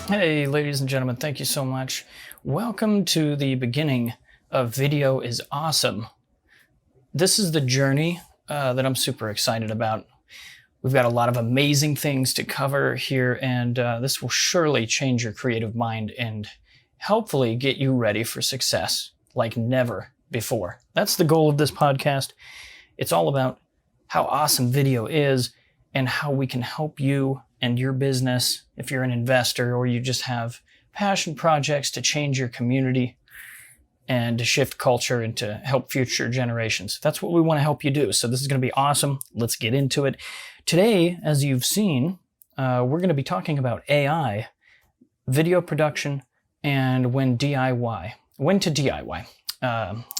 Hey, ladies and gentlemen, thank you so much. Welcome to the beginning of Video is Awesome. This is the journey that I'm super excited about. We've got a lot of amazing things to cover here, and this will surely change your creative mind and hopefully get you ready for success like never before. That's the goal of this podcast. It's all about how awesome video is and how we can help you and your business, if you're an investor or you just have passion projects to change your community and to shift culture and to help future generations. That's what we want to help you do. So this is going to be awesome. Let's get into it. Today, as you've seen, we're going to be talking about AI, video production, and when to DIY,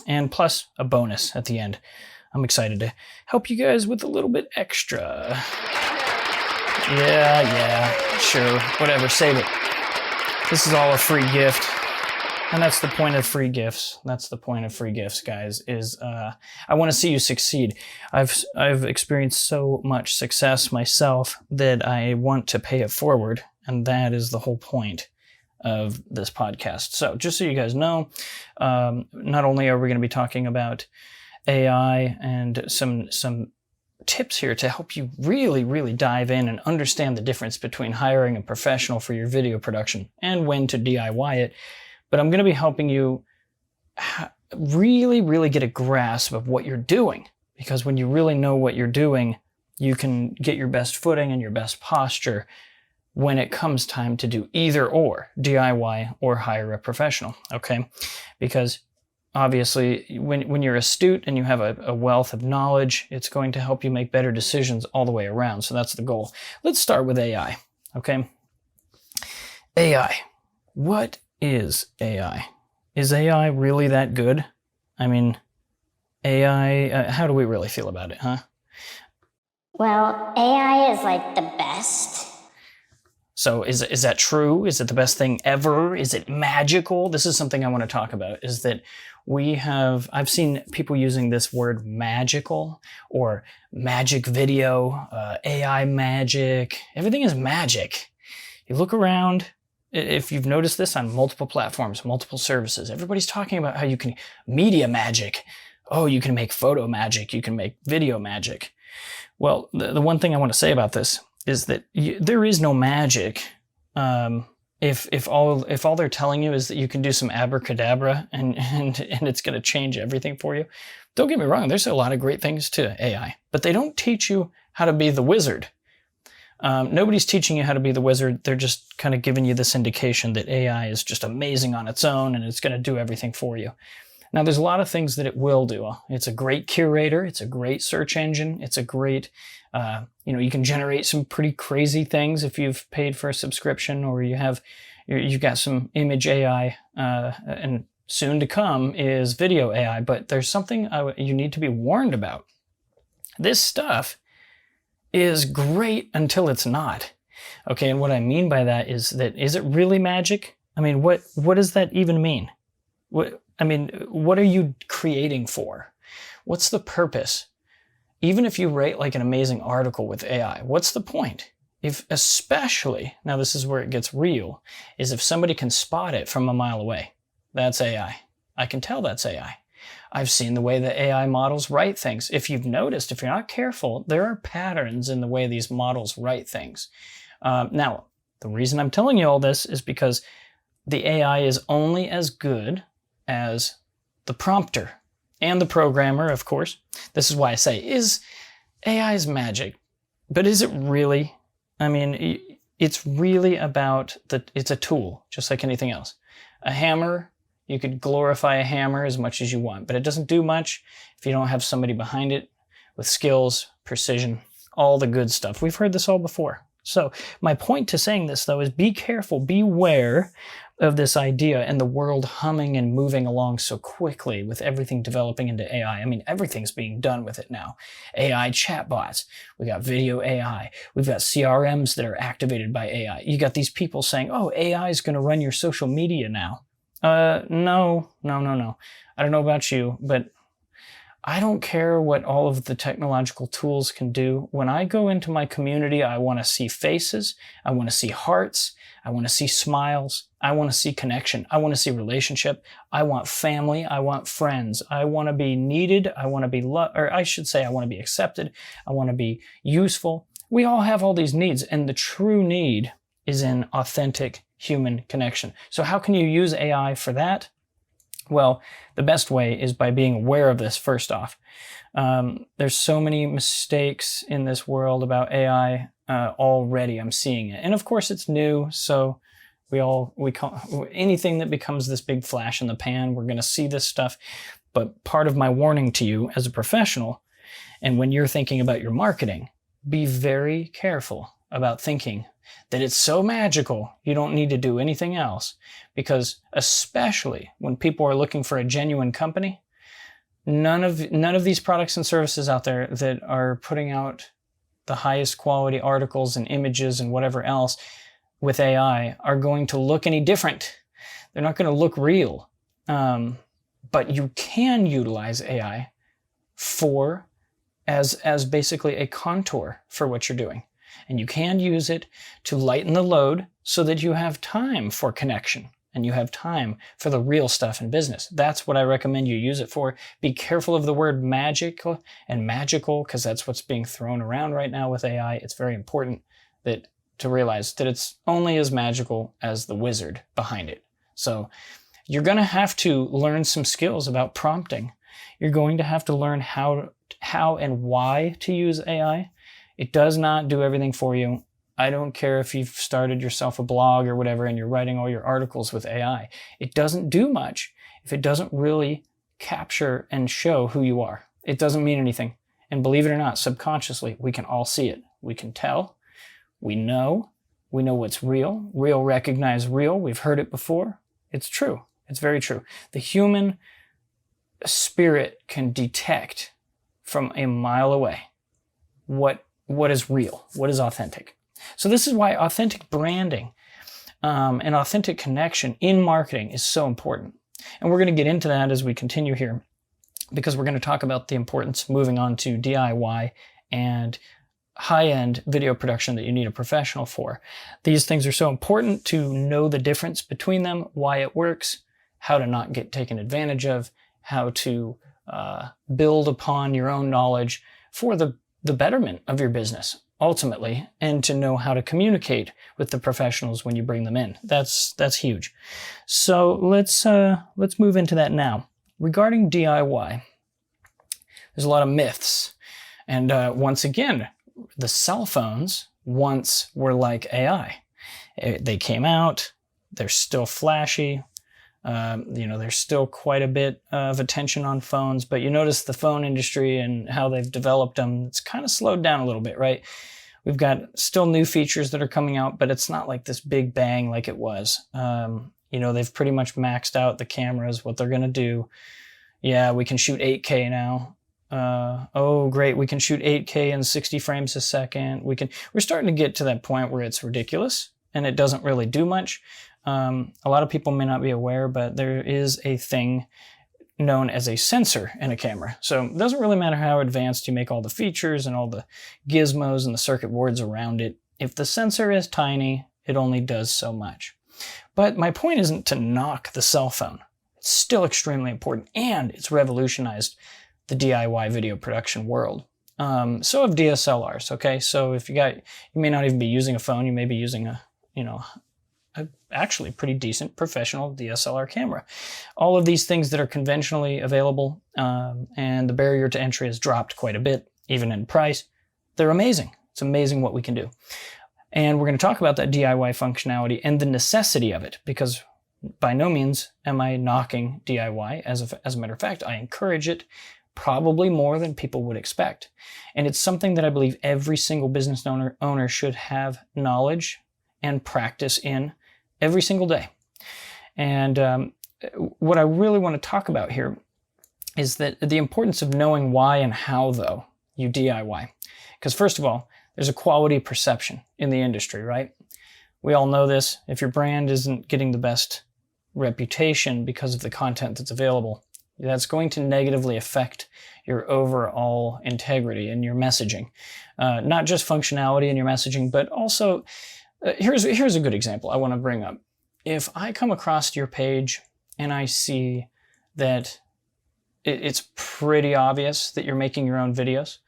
and plus a bonus at the end. I'm excited to help you guys with a little bit extra. Yeah, sure, whatever, save it. This is all a free gift, and that's the point of free gifts. That's the point of free gifts, guys, is I want to see you succeed. I've experienced so much success myself that I want to pay it forward, and that is the whole point of this podcast. So just so you guys know, not only are we going to be talking about AI and some tips here to help you really dive in and understand the difference between hiring a professional for your video production and when to DIY it. But I'm going to be helping you really get a grasp of what you're doing, because when you really know what you're doing, you can get your best footing and your best posture when it comes time to do either or, DIY or hire a professional, okay? Because obviously, when you're astute and you have a wealth of knowledge, it's going to help you make better decisions all the way around. So that's the goal. Let's start with AI, okay? AI. What is AI? Is AI really that good? I mean, AI, how do we really feel about it, huh? Well, AI is like the best. So is that true? Is it the best thing ever? Is it magical? This is something I want to talk about, is that I've seen people using this word magical or magic video, AI magic. Everything is magic. You look around, if you've noticed this on multiple platforms, multiple services, everybody's talking about how you can media magic. Oh, you can make photo magic. You can make video magic. Well, the one thing I want to say about this is that there is no magic. If all they're telling you is that you can do some abracadabra and it's going to change everything for you. Don't get me wrong, there's a lot of great things to AI, but they don't teach you how to be the wizard. Nobody's teaching you how to be the wizard. They're just kind of giving you this indication that AI is just amazing on its own and it's going to do everything for you. Now, there's a lot of things that it will do. It's a great curator. It's a great search engine. It's a great, you can generate some pretty crazy things if you've paid for a subscription, or you've got some image AI, and soon to come is video AI. But there's something you need to be warned about. This stuff is great until it's not. Okay, and what I mean by that is it really magic? I mean, what does that even mean? What are you creating for? What's the purpose? Even if you write like an amazing article with AI, what's the point? Especially, now this is where it gets real, is if somebody can spot it from a mile away. That's AI. I can tell that's AI. I've seen the way the AI models write things. If you've noticed, if you're not careful, there are patterns in the way these models write things. Now, the reason I'm telling you all this is because the AI is only as good as the prompter and the programmer, of course. This is why I say, AI is magic, but is it really? I mean, it's really about it's a tool, just like anything else. A hammer, you could glorify a hammer as much as you want, but it doesn't do much if you don't have somebody behind it with skills, precision, all the good stuff. We've heard this all before. So my point to saying this, though, is be careful, beware of this idea and the world humming and moving along so quickly with everything developing into AI. I mean, everything's being done with it now. AI chatbots. We got video AI. We've got CRMs that are activated by AI. You got these people saying, oh, AI is going to run your social media now. No. I don't know about you, but I don't care what all of the technological tools can do. When I go into my community, I want to see faces. I want to see hearts. I want to see smiles. I want to see connection. I want to see relationship. I want family. I want friends. I want to be needed. I want to be loved, or I should say I want to be accepted. I want to be useful. We all have all these needs, and the true need is in authentic human connection. So how can you use AI for that? Well, the best way is by being aware of this first off. There's so many mistakes in this world about AI already. I'm seeing it. And of course it's new, so we call anything that becomes this big flash in the pan, we're going to see this stuff. But part of my warning to you as a professional, and when you're thinking about your marketing, be very careful about thinking that it's so magical you don't need to do anything else. Because especially when people are looking for a genuine company, none of these products and services out there that are putting out the highest quality articles and images and whatever else with AI are going to look any different. They're not going to look real. But you can utilize AI as basically a contour for what you're doing. And you can use it to lighten the load so that you have time for connection and you have time for the real stuff in business. That's what I recommend you use it for. Be careful of the word magical and magical, because that's what's being thrown around right now with AI. It's very important to realize that it's only as magical as the wizard behind it. So you're going to have to learn some skills about prompting. You're going to have to learn how and why to use AI. It does not do everything for you. I don't care if you've started yourself a blog or whatever and you're writing all your articles with AI. It doesn't do much if it doesn't really capture and show who you are. It doesn't mean anything. And believe it or not, subconsciously, we can all see it. We can tell. We know what's real. Real recognize real. We've heard it before. It's true. It's very true. The human spirit can detect from a mile away what is real, what is authentic. So this is why authentic branding and authentic connection in marketing is so important. And we're going to get into that as we continue here, because we're going to talk about the importance moving on to DIY and high-end video production that you need a professional for. These things are so important to know the difference between them, why it works, how to not get taken advantage of, how to build upon your own knowledge for the betterment of your business, ultimately, and to know how to communicate with the professionals when you bring them in. That's huge. So let's move into that now. Regarding DIY, there's a lot of myths. And once again, the cell phones once were like AI. They came out, they're still flashy. There's still quite a bit of attention on phones, but you notice the phone industry and how they've developed them, it's kind of slowed down a little bit, right? We've got still new features that are coming out, but it's not like this big bang like it was. They've pretty much maxed out the cameras, what they're going to do. Yeah, we can shoot 8K now. Oh, great. We can shoot 8K in 60 frames a second. We're starting to get to that point where it's ridiculous and it doesn't really do much. A lot of people may not be aware, but there is a thing known as a sensor in a camera. So it doesn't really matter how advanced you make all the features and all the gizmos and the circuit boards around it. If the sensor is tiny, it only does so much. But my point isn't to knock the cell phone. It's still extremely important, and it's revolutionized the DIY video production world. So have DSLRs, okay? So if you may not even be using a phone, you may be using a actually pretty decent professional DSLR camera. All of these things that are conventionally available, and the barrier to entry has dropped quite a bit, even in price. They're amazing. It's amazing what we can do. And we're going to talk about that DIY functionality and the necessity of it, because by no means am I knocking DIY. As a matter of fact, I encourage it probably more than people would expect. And it's something that I believe every single business owner should have knowledge and practice in every single day. And what I really want to talk about here is that the importance of knowing why and how, though, you DIY. Because first of all, there's a quality perception in the industry, right? We all know this. If your brand isn't getting the best reputation because of the content that's available, that's going to negatively affect your overall integrity in your messaging. Not just functionality in your messaging, but also, here's a good example I want to bring up. If I come across your page and I see that it's pretty obvious that you're making your own videos,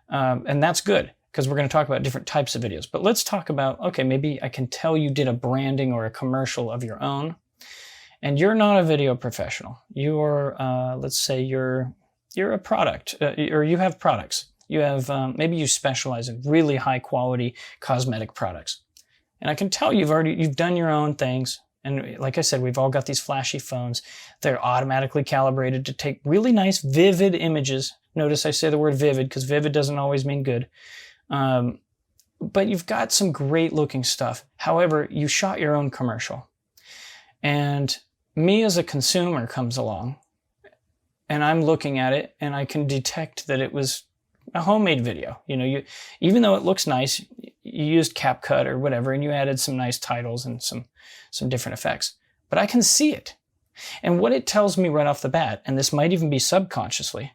and that's good, because we're going to talk about different types of videos. But let's talk about, okay, maybe I can tell you did a branding or a commercial of your own, and you're not a video professional. You're, let's say you're a product, or you have products. You have, maybe you specialize in really high quality cosmetic products. And I can tell you've done your own things. And like I said, we've all got these flashy phones. They're automatically calibrated to take really nice, vivid images. Notice I say the word vivid, because vivid doesn't always mean good. But you've got some great looking stuff. However, you shot your own commercial. And me as a consumer comes along, and I'm looking at it, and I can detect that it was a homemade video. You know, even though it looks nice, you used CapCut or whatever, and you added some nice titles and some different effects. But I can see it. And what it tells me right off the bat, and this might even be subconsciously,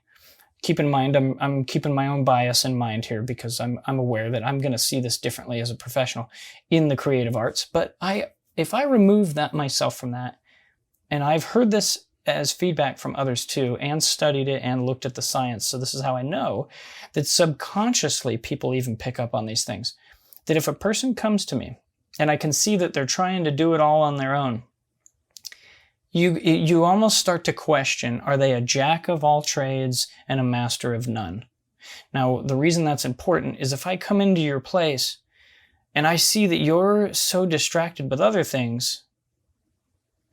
keep in mind, I'm keeping my own bias in mind here, because I'm aware that I'm going to see this differently as a professional in the creative arts. But if I remove that myself from that, and I've heard this as feedback from others too, and studied it and looked at the science, so this is how I know that subconsciously people even pick up on these things. That if a person comes to me and I can see that they're trying to do it all on their own, you almost start to question, are they a jack of all trades and a master of none? Now, the reason that's important is if I come into your place and I see that you're so distracted with other things,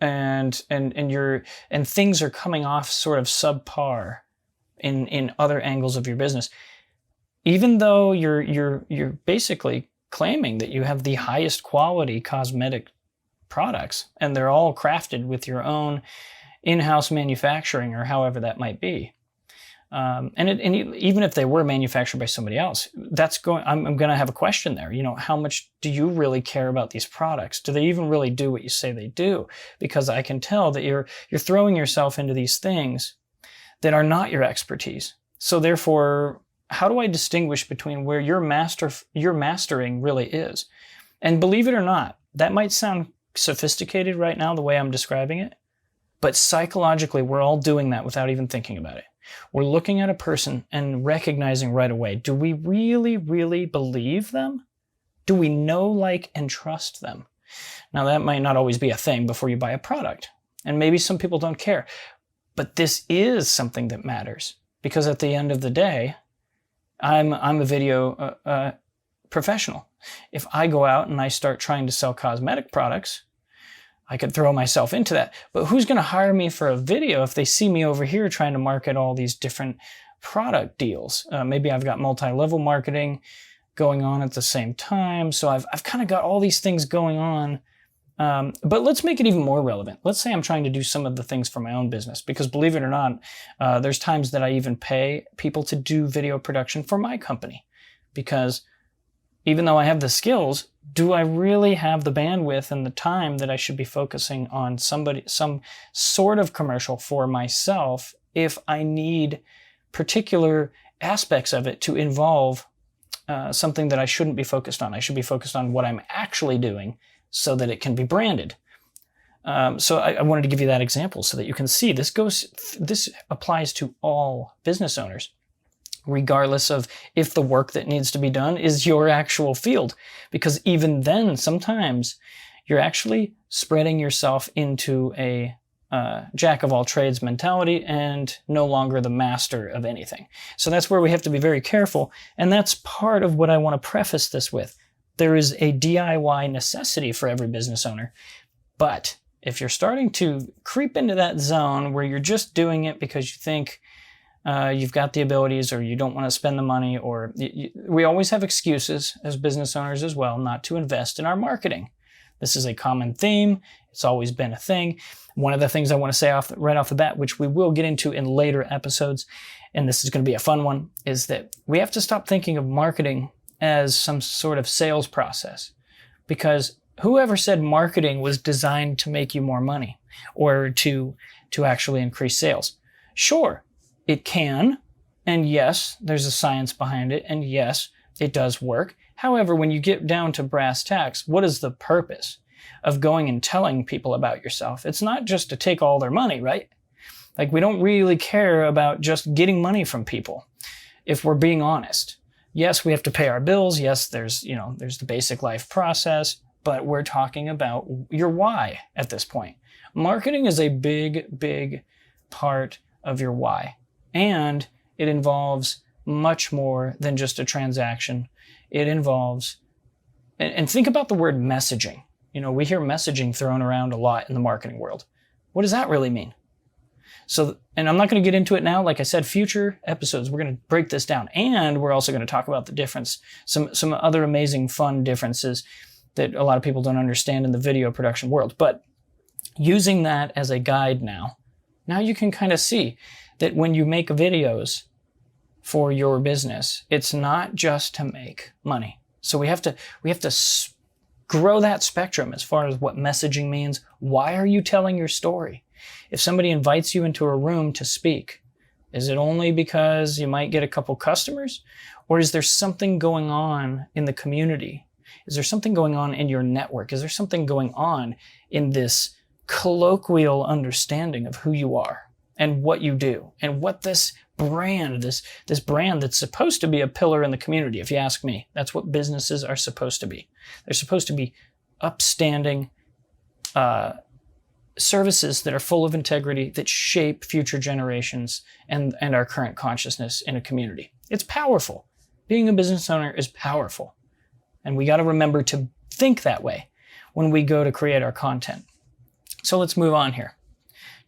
and things are coming off sort of subpar in other angles of your business, even though you're basically claiming that you have the highest quality cosmetic products, and they're all crafted with your own in-house manufacturing, or however that might be. Even if they were manufactured by somebody else, I'm going to have a question there. You know, how much do you really care about these products? Do they even really do what you say they do? Because I can tell that you're throwing yourself into these things that are not your expertise. So therefore, how do I distinguish between where your mastering really is? And believe it or not, that might sound sophisticated right now, the way I'm describing it, but psychologically, we're all doing that without even thinking about it. We're looking at a person and recognizing right away, do we really, really believe them? Do we know, like, and trust them? Now, that might not always be a thing before you buy a product, and maybe some people don't care, but this is something that matters, because at the end of the day, I'm a video professional. If I go out and I start trying to sell cosmetic products, I could throw myself into that. But who's going to hire me for a video if they see me over here trying to market all these different product deals? Maybe I've got multi-level marketing going on at the same time. So I've kind of got all these things going on. But let's make it even more relevant. Let's say I'm trying to do some of the things for my own business, because believe it or not, there's times that I even pay people to do video production for my company, because even though I have the skills, do I really have the bandwidth and the time that I should be focusing on some sort of commercial for myself if I need particular aspects of it to involve something that I shouldn't be focused on? I should be focused on what I'm actually doing so that it can be branded. So I wanted to give you that example so that you can see this applies to all business owners, regardless of if the work that needs to be done is your actual field. Because even then, sometimes you're actually spreading yourself into a jack of all trades mentality and no longer the master of anything. So that's where we have to be very careful. And that's part of what I want to preface this with. There is a DIY necessity for every business owner. But if you're starting to creep into that zone where you're just doing it because you think you've got the abilities, or you don't want to spend the money, or we always have excuses as business owners as well not to invest in our marketing. This is a common theme. It's always been a thing. One of the things I want to say right off the bat, which we will get into in later episodes, and this is going to be a fun one, is that we have to stop thinking of marketing as some sort of sales process. Because whoever said marketing was designed to make you more money or to actually increase sales? Sure, it can, And yes, there's a science behind it. And yes, it does work. However, when you get down to brass tacks, what is the purpose of going and telling people about yourself? It's not just to take all their money, right? Like, we don't really care about just getting money from people, if we're being honest. Yes, we have to pay our bills. Yes, there's the basic life process, but we're talking about your why at this point. Marketing is a big, big part of your why. And it involves much more than just a transaction. It involves, and think about the word messaging. We hear messaging thrown around a lot in the marketing world. What does that really mean? So, and I'm not going to get into it now. Like I said, future episodes, we're going to break this down. And we're also going to talk about the difference, some other amazing, fun differences that a lot of people don't understand in the video production world. But using that as a guide now you can kind of see that when you make videos for your business, it's not just to make money. So we have to grow that spectrum as far as what messaging means. Why are you telling your story? If somebody invites you into a room to speak, is it only because you might get a couple customers? Or is there something going on in the community? Is there something going on in your network? Is there something going on in this colloquial understanding of who you are and what you do and what this brand that's supposed to be a pillar in the community? If you ask me, that's what businesses are supposed to be. They're supposed to be upstanding services that are full of integrity, that shape future generations and our current consciousness in a community. It's powerful. Being a business owner is powerful. And we got to remember to think that way when we go to create our content. So let's move on here.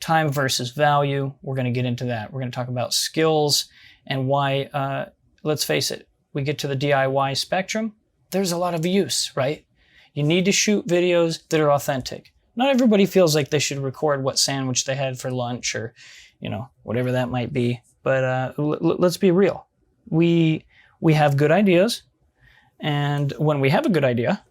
Time versus value. We're going to get into that. We're going to talk about skills and why, let's face it, we get to the DIY spectrum. There's a lot of use, right? You need to shoot videos that are authentic. Not everybody feels like they should record what sandwich they had for lunch or, whatever that might be. But let's be real. We have good ideas. And when we have a good idea,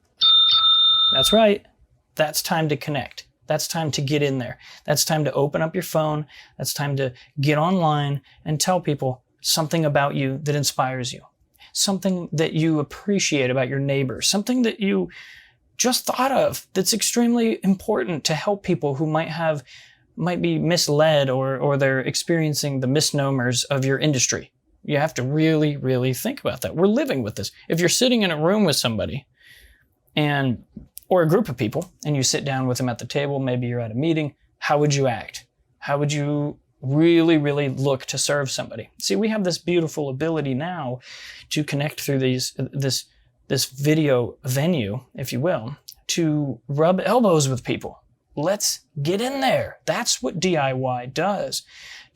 that's right, that's time to connect. That's time to get in there. That's time to open up your phone. That's time to get online and tell people something about you that inspires you. Something that you appreciate about your neighbor. Something that you just thought of that's extremely important to help people who might be misled or they're experiencing the misnomers of your industry. You have to really, really think about that. We're living with this. If you're sitting in a room with somebody or a group of people and you sit down with them at the table, maybe you're at a meeting, how would you act? How would you really, really look to serve somebody? See, we have this beautiful ability now to connect through this video venue, if you will, to rub elbows with people. Let's get in there. That's what DIY does.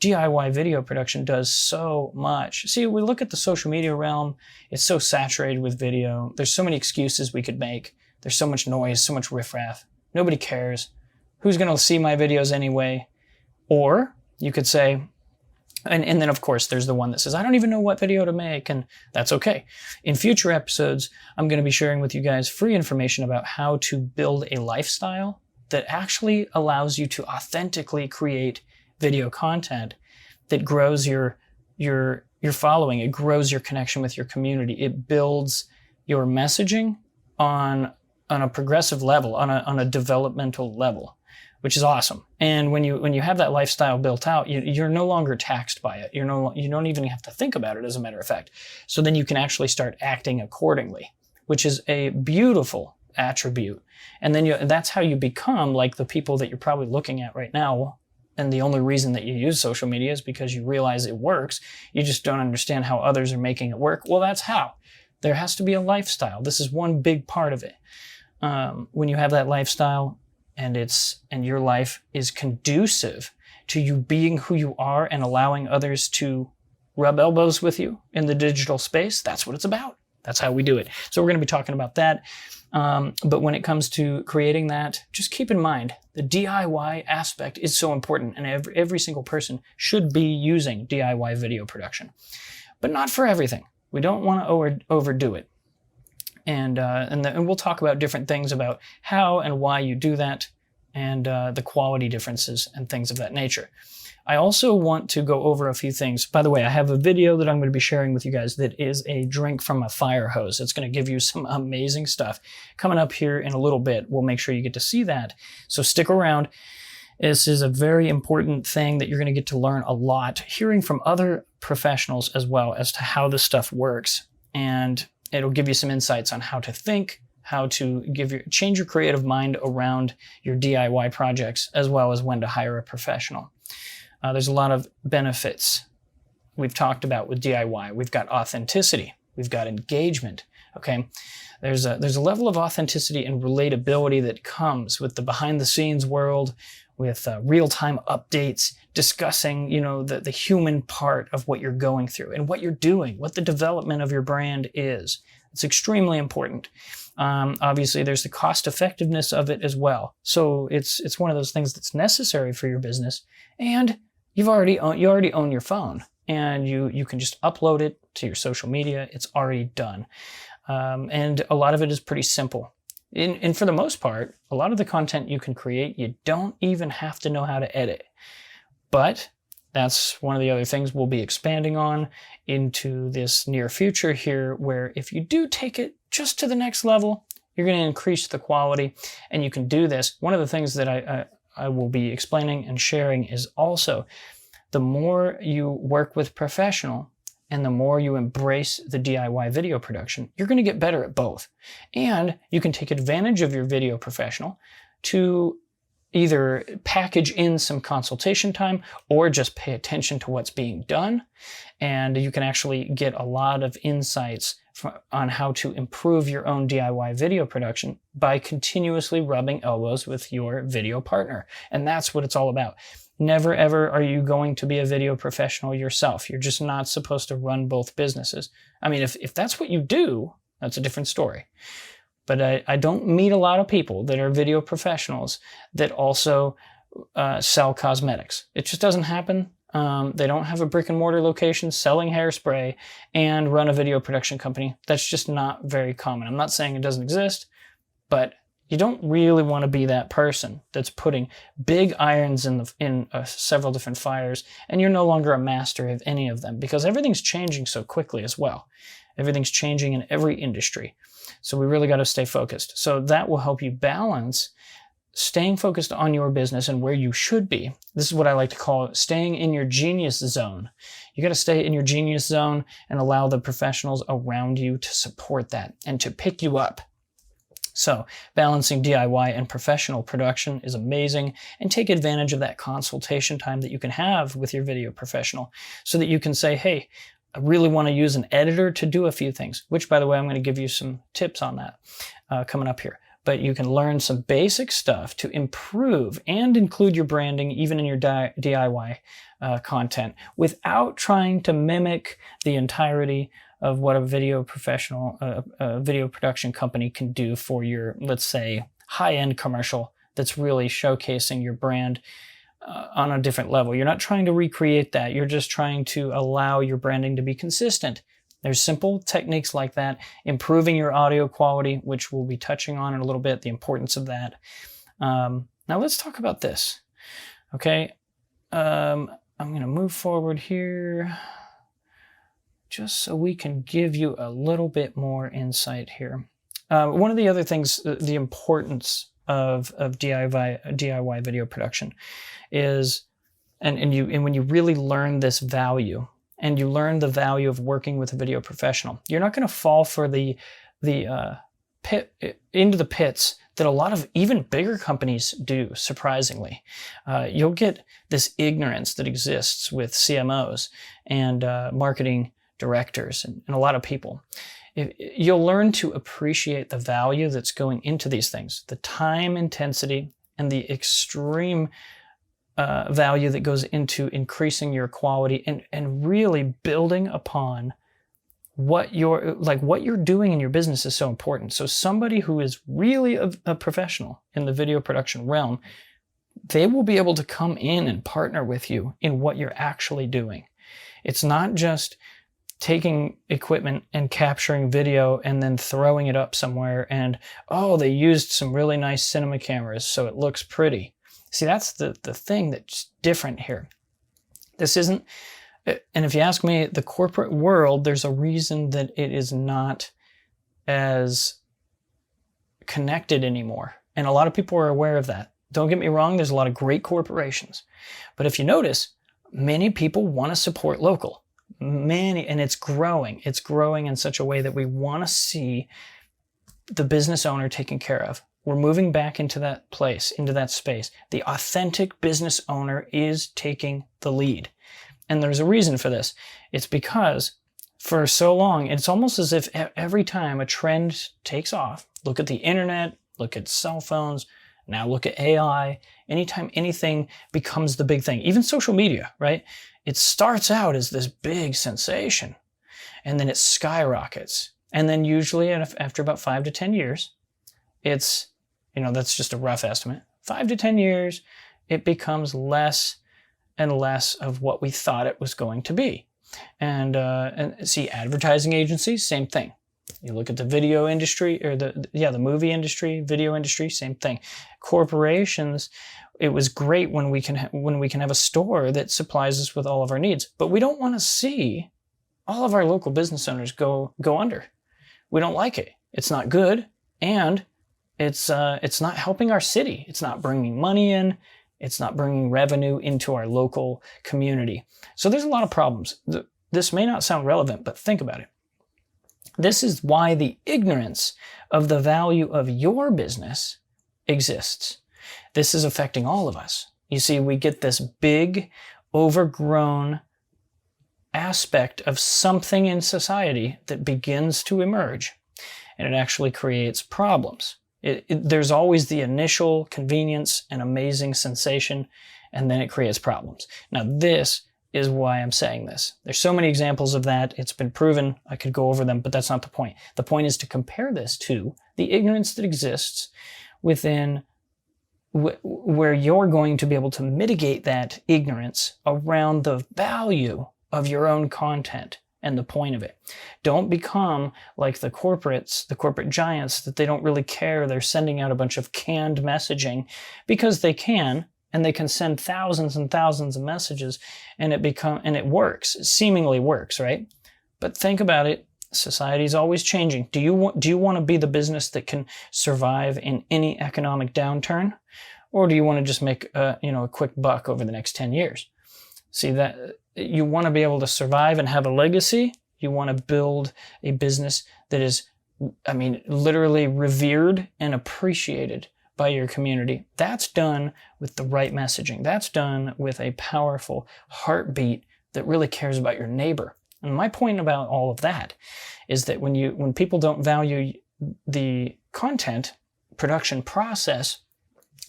DIY video production does so much. See, we look at the social media realm, it's so saturated with video. There's so many excuses we could make. There's so much noise, so much riffraff. Nobody cares. Who's going to see my videos anyway? Or you could say, and then of course there's the one that says, I don't even know what video to make, and that's okay. In future episodes, I'm going to be sharing with you guys free information about how to build a lifestyle that actually allows you to authentically create video content that grows your following. It grows your connection with your community. It builds your messaging on a progressive level, on a developmental level, which is awesome. And when you have that lifestyle built out, you're no longer taxed by it. You don't even have to think about it, as a matter of fact. So then you can actually start acting accordingly, which is a beautiful attribute. And then that's how you become like the people that you're probably looking at right now. And the only reason that you use social media is because you realize it works. You just don't understand how others are making it work. Well, that's how. There has to be a lifestyle. This is one big part of it. When you have that lifestyle and your life is conducive to you being who you are and allowing others to rub elbows with you in the digital space, that's what it's about. That's how we do it. So we're going to be talking about that. But when it comes to creating that, just keep in mind the DIY aspect is so important, and every single person should be using DIY video production, but not for everything. We don't want to overdo it. And we'll talk about different things about how and why you do that and the quality differences and things of that nature. I also want to go over a few things. By the way, I have a video that I'm going to be sharing with you guys that is a drink from a fire hose. It's going to give you some amazing stuff. Coming up here in a little bit, we'll make sure you get to see that. So stick around. This is a very important thing that you're going to get to learn a lot, hearing from other professionals as well as to how this stuff works. And it'll give you some insights on how to think, how to change your creative mind around your DIY projects, as well as when to hire a professional. There's a lot of benefits we've talked about with DIY. We've got authenticity. We've got engagement. Okay, there's a level of authenticity and relatability that comes with the behind-the-scenes world, with real-time updates, discussing, the human part of what you're going through and what you're doing, what the development of your brand is. It's extremely important. Obviously, there's the cost effectiveness of it as well. So it's one of those things that's necessary for your business, and you already own your phone, and you can just upload it to your social media. It's already done, and a lot of it is pretty simple. And for the most part, a lot of the content you can create, you don't even have to know how to edit. But that's one of the other things we'll be expanding on into this near future here, where if you do take it just to the next level, you're going to increase the quality, and you can do this. One of the things that I will be explaining and sharing is also the more you work with professional and the more you embrace the DIY video production, you're going to get better at both. And you can take advantage of your video professional to either package in some consultation time or just pay attention to what's being done. And you can actually get a lot of insights on how to improve your own DIY video production by continuously rubbing elbows with your video partner. And that's what it's all about. Never ever are you going to be a video professional yourself. You're just not supposed to run both businesses. I mean, if that's what you do, that's a different story. But I don't meet a lot of people that are video professionals that also sell cosmetics. It just doesn't happen. They don't have a brick and mortar location selling hairspray and run a video production company. That's just not very common. I'm not saying it doesn't exist, but you don't really want to be that person that's putting big irons in several different fires, and you're no longer a master of any of them, because everything's changing so quickly as well. Everything's changing in every industry. So we really got to stay focused. So that will help you balance staying focused on your business and where you should be. This is what I like to call staying in your genius zone. You got to stay in your genius zone and allow the professionals around you to support that and to pick you up. So balancing DIY and professional production is amazing, and take advantage of that consultation time that you can have with your video professional so that you can say, hey, I really want to use an editor to do a few things, which, by the way, I'm going to give you some tips on that coming up here. But you can learn some basic stuff to improve and include your branding even in your DIY content without trying to mimic the entirety of what a video professional, a video production company can do for your, let's say, high-end commercial that's really showcasing your brand on a different level. You're not trying to recreate that. You're just trying to allow your branding to be consistent. There's simple techniques like that, improving your audio quality, which we'll be touching on in a little bit, the importance of that. Now let's talk about this. Okay, I'm going to move forward here just so we can give you a little bit more insight here. One of the other things, the importance of DIY video production is, and when you really learn this value, and you learn the value of working with a video professional, you're not going to fall for the pits that a lot of even bigger companies do, surprisingly. You'll get this ignorance that exists with CMOs and marketing directors and a lot of people. You'll learn to appreciate the value that's going into these things, the time intensity and the extreme value that goes into increasing your quality and really building upon what you're doing in your business is so important. So somebody who is really a professional in the video production realm, they will be able to come in and partner with you in what you're actually doing. It's not just taking equipment and capturing video and then throwing it up somewhere, and oh, they used some really nice cinema cameras so it looks pretty. See, that's the thing that's different here. This isn't, and if you ask me, the corporate world, there's a reason that it is not as connected anymore. And a lot of people are aware of that. Don't get me wrong, there's a lot of great corporations. But if you notice, many people want to support local. Many, and it's growing. It's growing in such a way that we want to see the business owner taken care of. We're moving back into that place, into that space. The authentic business owner is taking the lead. And there's a reason for this. It's because for so long, it's almost as if every time a trend takes off, look at the internet, look at cell phones, now look at AI, anytime anything becomes the big thing, even social media, right? It starts out as this big sensation, and then it skyrockets. And then usually after about 5 to 10 years, it's, that's just a rough estimate, 5 to 10 years, it becomes less and less of what we thought it was going to be. And see, advertising agencies, same thing. You look at the video industry, or the movie industry, video industry, same thing. Corporations, it was great when we can have a store that supplies us with all of our needs, but we don't want to see all of our local business owners go under. We don't like it. It's not good, and it's not helping our city. It's not bringing money in. It's not bringing revenue into our local community. So there's a lot of problems. This may not sound relevant, but think about it. This is why the ignorance of the value of your business exists. This is affecting all of us. You see, we get this big, overgrown aspect of something in society that begins to emerge, and it actually creates problems. There's always the initial convenience and amazing sensation, and then it creates problems. Now, this is why I'm saying this. There's so many examples of that. It's been proven. I could go over them, but that's not the point. The point is to compare this to the ignorance that exists within where you're going to be able to mitigate that ignorance around the value of your own content and the point of it. Don't become like the corporates, the corporate giants, that they don't really care. They're sending out a bunch of canned messaging because they can, and they can send thousands and thousands of messages, and it works. It seemingly works, right? But think about it. Society is always changing. Do you want to be the business that can survive in any economic downturn, or do you want to just make a quick buck over the next 10 years? See, that you want to be able to survive and have a legacy. You want to build a business that is, literally revered and appreciated by your community. That's done with the right messaging. That's done with a powerful heartbeat that really cares about your neighbor. And my point about all of that is that when people don't value the content production process,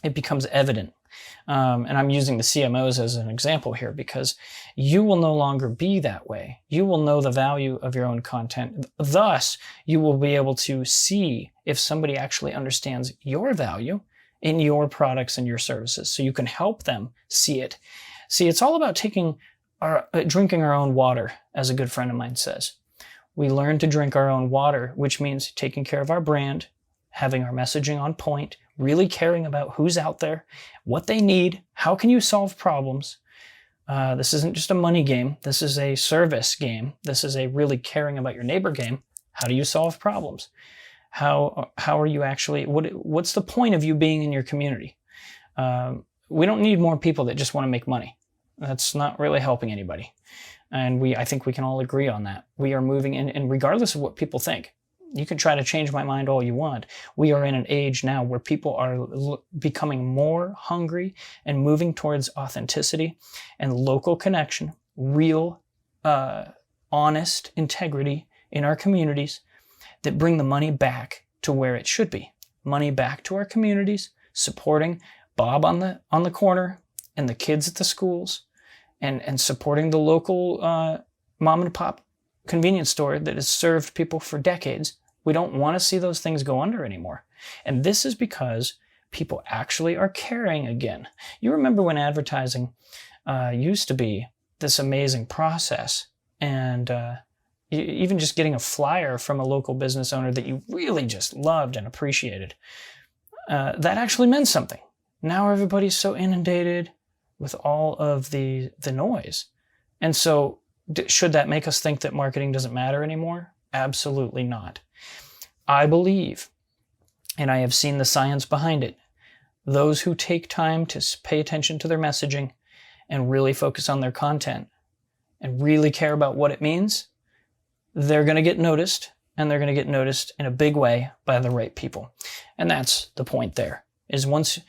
it becomes evident. And I'm using the CMOs as an example here because you will no longer be that way. You will know the value of your own content. Thus, you will be able to see if somebody actually understands your value in your products and your services, so you can help them see it. See, it's all about drinking our own water, as a good friend of mine says. We learn to drink our own water, which means taking care of our brand, having our messaging on point, really caring about who's out there, what they need, how can you solve problems. This isn't just a money game. This is a service game. This is a really caring about your neighbor game. How do you solve problems? How are you actually, what's the point of you being in your community? We don't need more people that just want to make money. That's not really helping anybody. And I think we can all agree on that. We are moving in, and regardless of what people think, you can try to change my mind all you want. We are in an age now where people are becoming more hungry and moving towards authenticity and local connection, real, honest integrity in our communities that bring the money back to where it should be. Money back to our communities, supporting Bob on the corner and the kids at the schools, and supporting the local mom and pop convenience store that has served people for decades. We don't want to see those things go under anymore. And this is because people actually are caring again. You remember when advertising used to be this amazing process, and even just getting a flyer from a local business owner that you really just loved and appreciated, that actually meant something. Now everybody's so inundated with all of the noise. And so should that make us think that marketing doesn't matter anymore? Absolutely not. I believe, and I have seen the science behind it, those who take time to pay attention to their messaging and really focus on their content and really care about what it means, they're going to get noticed, and they're going to get noticed in a big way by the right people. And that's the point there, is once,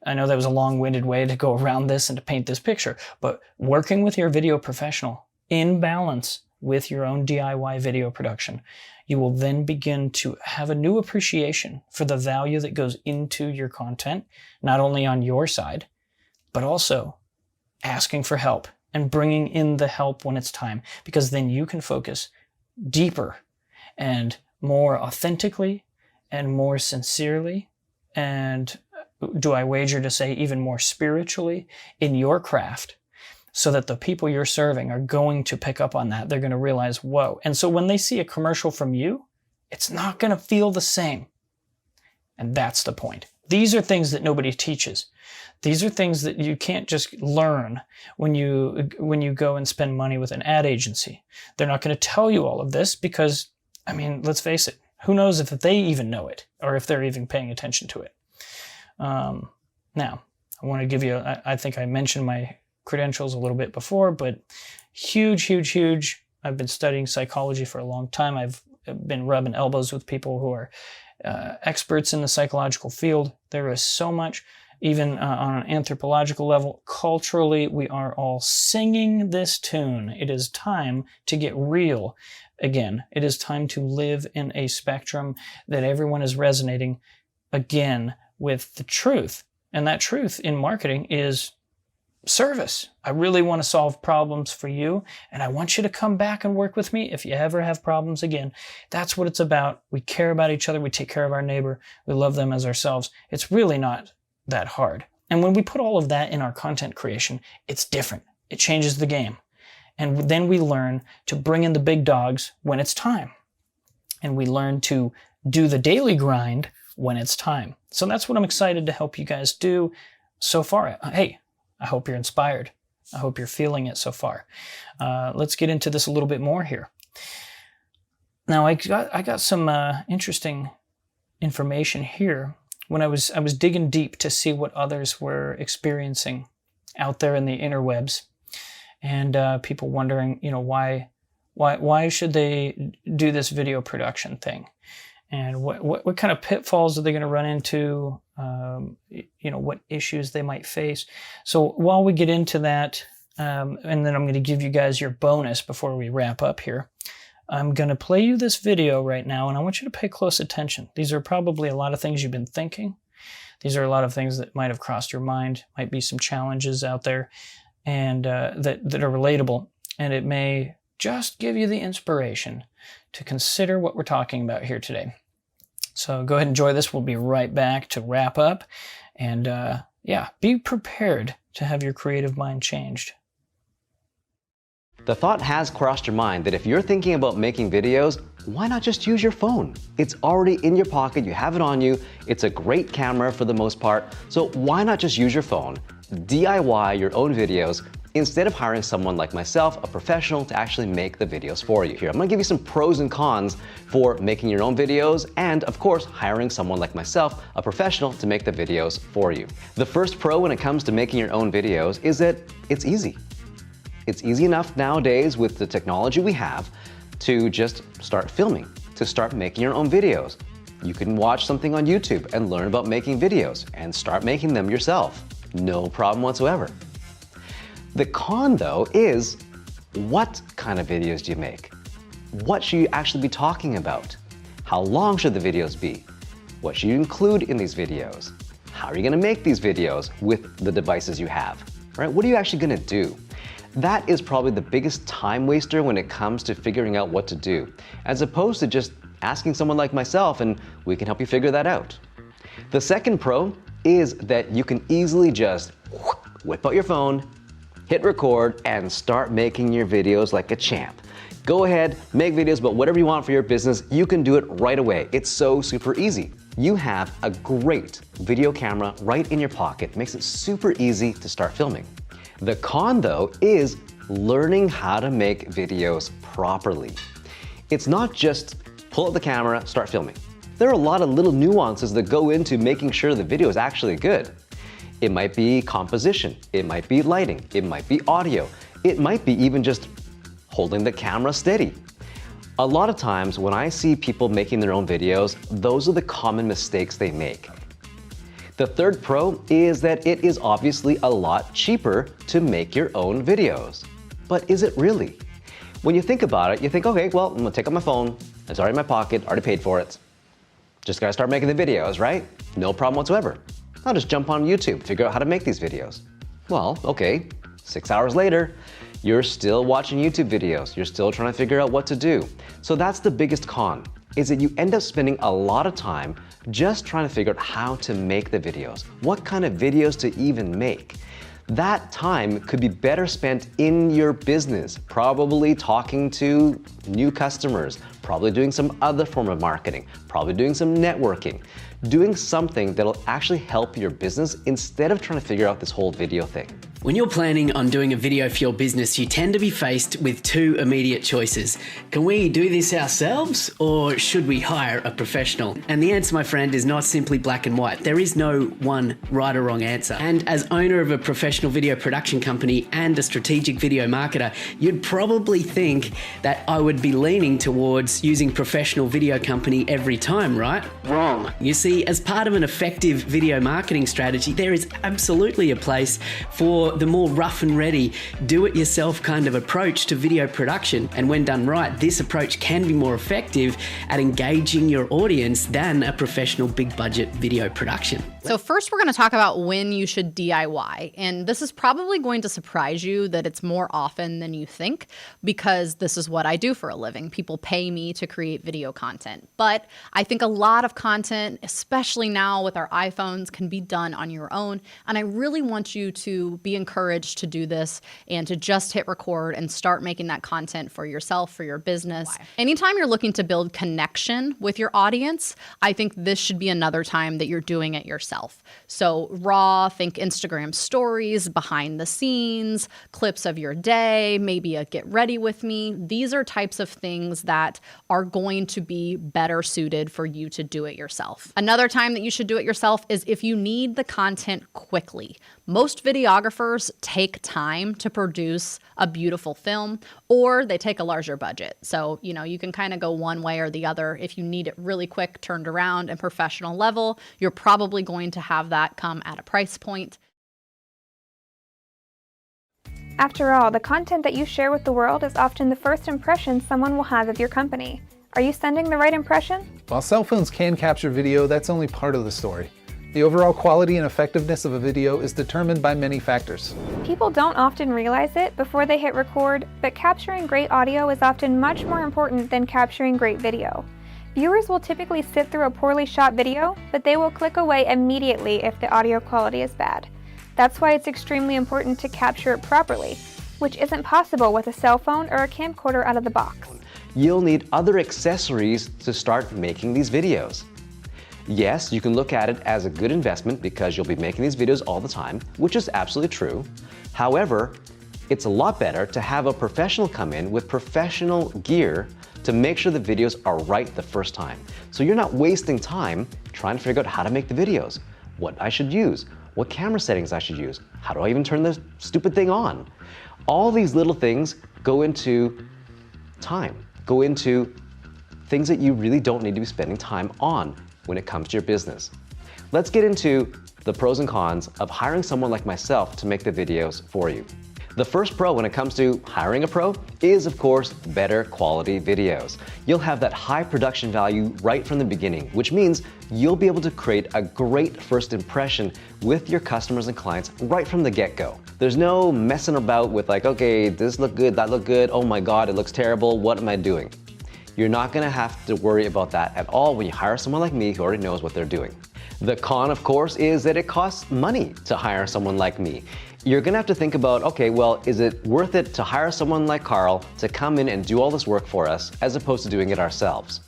I know that was a long-winded way to go around this and to paint this picture, but working with your video professional in balance with your own DIY video production, you will then begin to have a new appreciation for the value that goes into your content, not only on your side, but also asking for help and bringing in the help when it's time, because then you can focus deeper and more authentically and more sincerely, and do I wager to say even more spiritually in your craft, so that the people you're serving are going to pick up on that. They're going to realize, whoa. And so when they see a commercial from you, it's not going to feel the same. And that's the point. These are things that nobody teaches. These are things that you can't just learn when you go and spend money with an ad agency. They're not going to tell you all of this because, I mean, let's face it, who knows if they even know it or if they're even paying attention to it. Now, I want to give you, I think I mentioned my credentials a little bit before, but huge. I've been studying psychology for a long time. I've been rubbing elbows with people who are experts in the psychological field. There is so much, even on an anthropological level. Culturally, we are all singing this tune. It is time to get real again. It is time to live in a spectrum that everyone is resonating again with the truth. And that truth in marketing is service. I really want to solve problems for you, and I want you to come back and work with me if you ever have problems again. That's what it's about. We care about each other. We take care of our neighbor. We love them as ourselves. It's really not that hard. And when we put all of that in our content creation, it's different. It changes the game. And then we learn to bring in the big dogs when it's time. And we learn to do the daily grind when it's time. So that's what I'm excited to help you guys do so far. Hey, I hope you're inspired. I hope you're feeling it so far. Let's get into this a little bit more here. Now, I got some interesting information here when I was digging deep to see what others were experiencing out there in the interwebs, and people wondering, why should they do this video production thing, and what kind of pitfalls are they going to run into? What issues they might face. So while we get into that, and then I'm going to give you guys your bonus before we wrap up here, I'm going to play you this video right now, and I want you to pay close attention. These are probably a lot of things you've been thinking. These are a lot of things that might have crossed your mind, might be some challenges out there, and that are relatable, and it may just give you the inspiration to consider what we're talking about here today. So go ahead and enjoy this. We'll be right back to wrap up. And be prepared to have your creative mind changed. The thought has crossed your mind that if you're thinking about making videos, why not just use your phone? It's already in your pocket, you have it on you, it's a great camera for the most part, so why not just use your phone, DIY your own videos, instead of hiring someone like myself, a professional, to actually make the videos for you. Here, I'm gonna give you some pros and cons for making your own videos and, of course, hiring someone like myself, a professional, to make the videos for you. The first pro when it comes to making your own videos is that it's easy. It's easy enough nowadays with the technology we have to just start filming, to start making your own videos. You can watch something on YouTube and learn about making videos and start making them yourself. No problem whatsoever. The con, though, is what kind of videos do you make? What should you actually be talking about? How long should the videos be? What should you include in these videos? How are you going to make these videos with the devices you have? Right? What are you actually going to do? That is probably the biggest time waster when it comes to figuring out what to do, as opposed to just asking someone like myself and we can help you figure that out. The second pro is that you can easily just whip out your phone, hit record, and start making your videos like a champ. Go ahead, make videos about whatever you want for your business. You can do it right away. It's so super easy. You have a great video camera right in your pocket. Makes it super easy to start filming. The con, though, is learning how to make videos properly. It's not just pull out the camera, start filming. There are a lot of little nuances that go into making sure the video is actually good. It might be composition, it might be lighting, it might be audio, it might be even just holding the camera steady. A lot of times when I see people making their own videos, those are the common mistakes they make. The third pro is that it is obviously a lot cheaper to make your own videos. But is it really? When you think about it, you think, okay, well, I'm gonna take out my phone, it's already in my pocket, already paid for it. Just gotta start making the videos, right? No problem whatsoever. I'll just jump on YouTube, figure out how to make these videos. Well, okay, 6 hours later, you're still watching YouTube videos. You're still trying to figure out what to do. So that's the biggest con, is that you end up spending a lot of time just trying to figure out how to make the videos, what kind of videos to even make. That time could be better spent in your business, probably talking to new customers, probably doing some other form of marketing, probably doing some networking, doing something that'll actually help your business instead of trying to figure out this whole video thing. When you're planning on doing a video for your business, you tend to be faced with two immediate choices. Can we do this ourselves, or should we hire a professional? And the answer, my friend, is not simply black and white. There is no one right or wrong answer. And as owner of a professional video production company and a strategic video marketer, you'd probably think that I would be leaning towards using professional video company every time, right? Wrong. You see, as part of an effective video marketing strategy, there is absolutely a place for the more rough and ready, do-it-yourself kind of approach to video production. And when done right, this approach can be more effective at engaging your audience than a professional big budget video production. So first we're going to talk about when you should DIY. And this is probably going to surprise you that it's more often than you think, because this is what I do for a living. People pay me to create video content. But I think a lot of content, especially now with our iPhones, can be done on your own. And I really want you to be encouraged to do this and to just hit record and start making that content for yourself, for your business. Anytime you're looking to build connection with your audience, I think this should be another time that you're doing it yourself. So raw, think Instagram stories, behind the scenes, clips of your day, maybe a get ready with me. These are types of things that are going to be better suited for you to do it yourself. Another time that you should do it yourself is if you need the content quickly. Most videographers take time to produce a beautiful film, or they take a larger budget. So, you can kind of go one way or the other. If you need it really quick, turned around and professional level, you're probably going to have that come at a price point. After all, the content that you share with the world is often the first impression someone will have of your company. Are you sending the right impression? While cell phones can capture video, that's only part of the story. The overall quality and effectiveness of a video is determined by many factors. People don't often realize it before they hit record, but capturing great audio is often much more important than capturing great video. Viewers will typically sit through a poorly shot video, but they will click away immediately if the audio quality is bad. That's why it's extremely important to capture it properly, which isn't possible with a cell phone or a camcorder out of the box. You'll need other accessories to start making these videos. Yes, you can look at it as a good investment because you'll be making these videos all the time, which is absolutely true. However, it's a lot better to have a professional come in with professional gear to make sure the videos are right the first time. So you're not wasting time trying to figure out how to make the videos, what I should use, what camera settings I should use, how do I even turn this stupid thing on? All these little things go into time, go into things that you really don't need to be spending time on when it comes to your business. Let's get into the pros and cons of hiring someone like myself to make the videos for you. The first pro when it comes to hiring a pro is, of course, better quality videos. You'll have that high production value right from the beginning, which means you'll be able to create a great first impression with your customers and clients right from the get-go. There's no messing about with like, okay, this look good, that look good, oh my God, it looks terrible, what am I doing? You're not gonna have to worry about that at all when you hire someone like me who already knows what they're doing. The con, of course, is that it costs money to hire someone like me. you're gonna have to think about, okay, well, is it worth it to hire someone like Carl to come in and do all this work for us as opposed to doing it ourselves?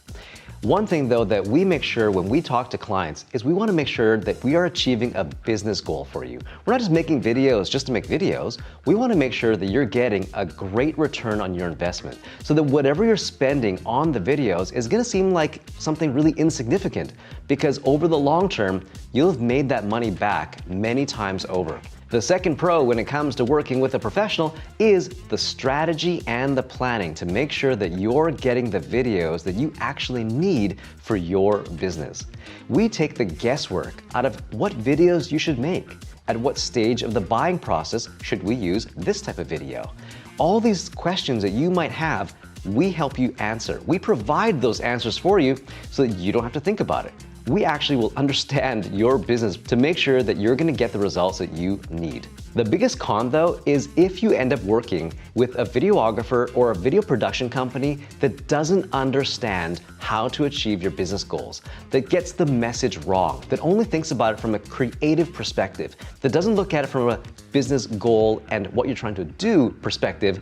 One thing though that we make sure when we talk to clients is we want to make sure that we are achieving a business goal for you. We're not just making videos just to make videos. We want to make sure that you're getting a great return on your investment so that whatever you're spending on the videos is going to seem like something really insignificant, because over the long term, you'll have made that money back many times over. The second pro when it comes to working with a professional is the strategy and the planning to make sure that you're getting the videos that you actually need for your business. We take the guesswork out of what videos you should make. At what stage of the buying process should we use this type of video? All these questions that you might have, we help you answer. We provide those answers for you so that you don't have to think about it. We actually will understand your business to make sure that you're gonna get the results that you need. The biggest con though is if you end up working with a videographer or a video production company that doesn't understand how to achieve your business goals, that gets the message wrong, that only thinks about it from a creative perspective, that doesn't look at it from a business goal and what you're trying to do perspective.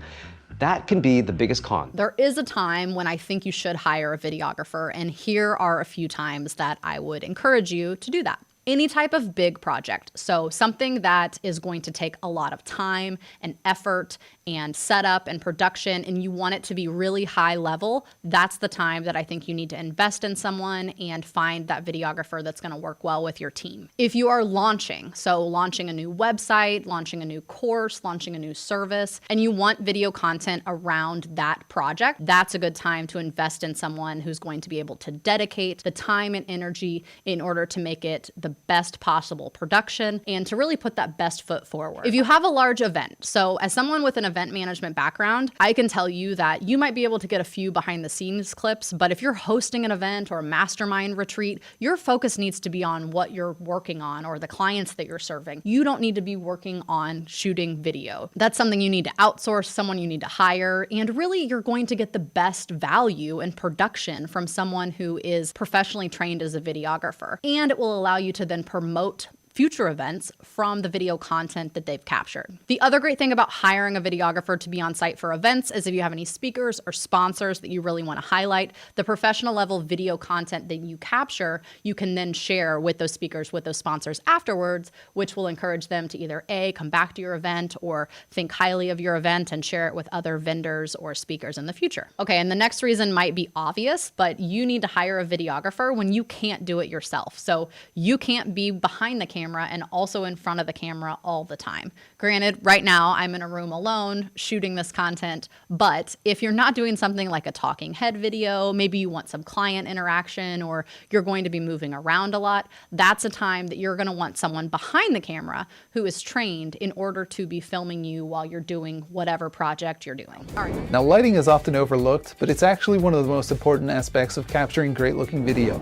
That can be the biggest con. There is a time when I think you should hire a videographer, and here are a few times that I would encourage you to do that. Any type of big project, so something that is going to take a lot of time and effort and setup and production, and you want it to be really high level, that's the time that I think you need to invest in someone and find that videographer that's going to work well with your team. If you are launching, so launching a new website, launching a new course, launching a new service, and you want video content around that project, that's a good time to invest in someone who's going to be able to dedicate the time and energy in order to make it the best possible production and to really put that best foot forward. If you have a large event, so as someone with an event management background, I can tell you that you might be able to get a few behind the scenes clips, but if you're hosting an event or a mastermind retreat, your focus needs to be on what you're working on or the clients that you're serving. You don't need to be working on shooting video. That's something you need to outsource, someone you need to hire, and really you're going to get the best value and production from someone who is professionally trained as a videographer. And it will allow you to then promote future events from the video content that they've captured. The other great thing about hiring a videographer to be on site for events is if you have any speakers or sponsors that you really want to highlight, the professional level video content that you capture, you can then share with those speakers, with those sponsors afterwards, which will encourage them to either A, come back to your event or think highly of your event and share it with other vendors or speakers in the future. Okay, and the next reason might be obvious, but you need to hire a videographer when you can't do it yourself. So you can't be behind the camera and also in front of the camera all the time. Granted, right now I'm in a room alone shooting this content, but if you're not doing something like a talking head video, maybe you want some client interaction or you're going to be moving around a lot, that's a time that you're going to want someone behind the camera who is trained in order to be filming you while you're doing whatever project you're doing. All right. Now, lighting is often overlooked, but it's actually one of the most important aspects of capturing great looking video.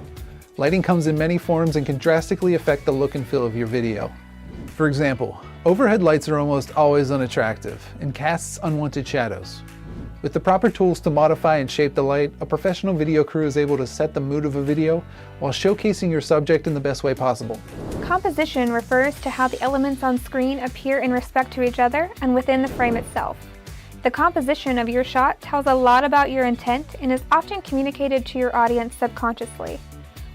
Lighting comes in many forms and can drastically affect the look and feel of your video. For example, overhead lights are almost always unattractive and casts unwanted shadows. With the proper tools to modify and shape the light, a professional video crew is able to set the mood of a video while showcasing your subject in the best way possible. Composition refers to how the elements on screen appear in respect to each other and within the frame itself. The composition of your shot tells a lot about your intent and is often communicated to your audience subconsciously.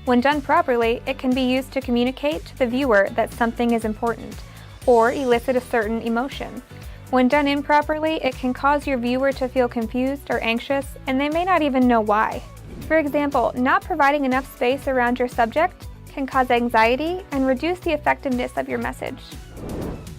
When done properly, it can be used to communicate to the viewer that something is important, or elicit a certain emotion. When done improperly, it can cause your viewer to feel confused or anxious, and they may not even know why. For example, not providing enough space around your subject can cause anxiety and reduce the effectiveness of your message.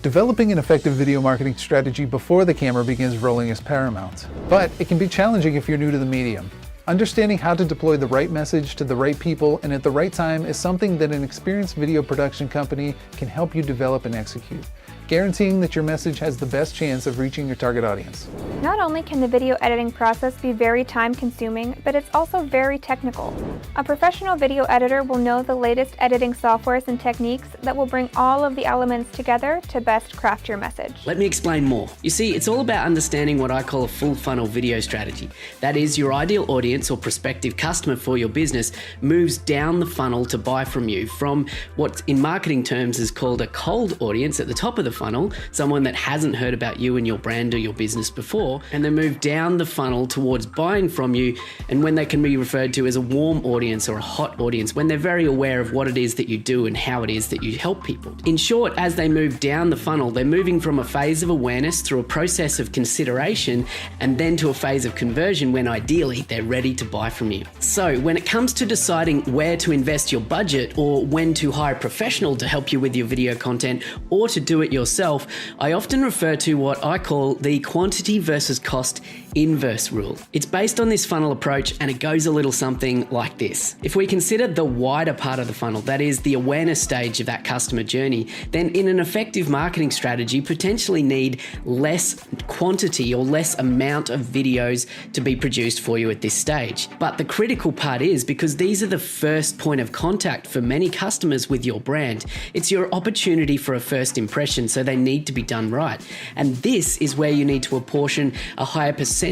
Developing an effective video marketing strategy before the camera begins rolling is paramount, but it can be challenging if you're new to the medium. Understanding how to deploy the right message to the right people and at the right time is something that an experienced video production company can help you develop and execute, guaranteeing that your message has the best chance of reaching your target audience. Not only can the video editing process be very time-consuming, but it's also very technical. A professional video editor will know the latest editing softwares and techniques that will bring all of the elements together to best craft your message. Let me explain more. You see, it's all about understanding what I call a full funnel video strategy. That is, your ideal audience or prospective customer for your business moves down the funnel to buy from you from what in marketing terms is called a cold audience at the top of the funnel, someone that hasn't heard about you and your brand or your business before, and they move down the funnel towards buying from you, and when they can be referred to as a warm audience or a hot audience, when they're very aware of what it is that you do and how it is that you help people. In short, as they move down the funnel, they're moving from a phase of awareness through a process of consideration and then to a phase of conversion when ideally they're ready to buy from you. So when it comes to deciding where to invest your budget or when to hire a professional to help you with your video content or to do it yourself, I often refer to what I call the quantity versus cost inverse rule. It's based on this funnel approach and it goes a little something like this. If we consider the wider part of the funnel, that is the awareness stage of that customer journey, then in an effective marketing strategy, potentially need less quantity or less amount of videos to be produced for you at this stage. But the critical part is, because these are the first point of contact for many customers with your brand, it's your opportunity for a first impression, so they need to be done right. And this is where you need to apportion a higher percentage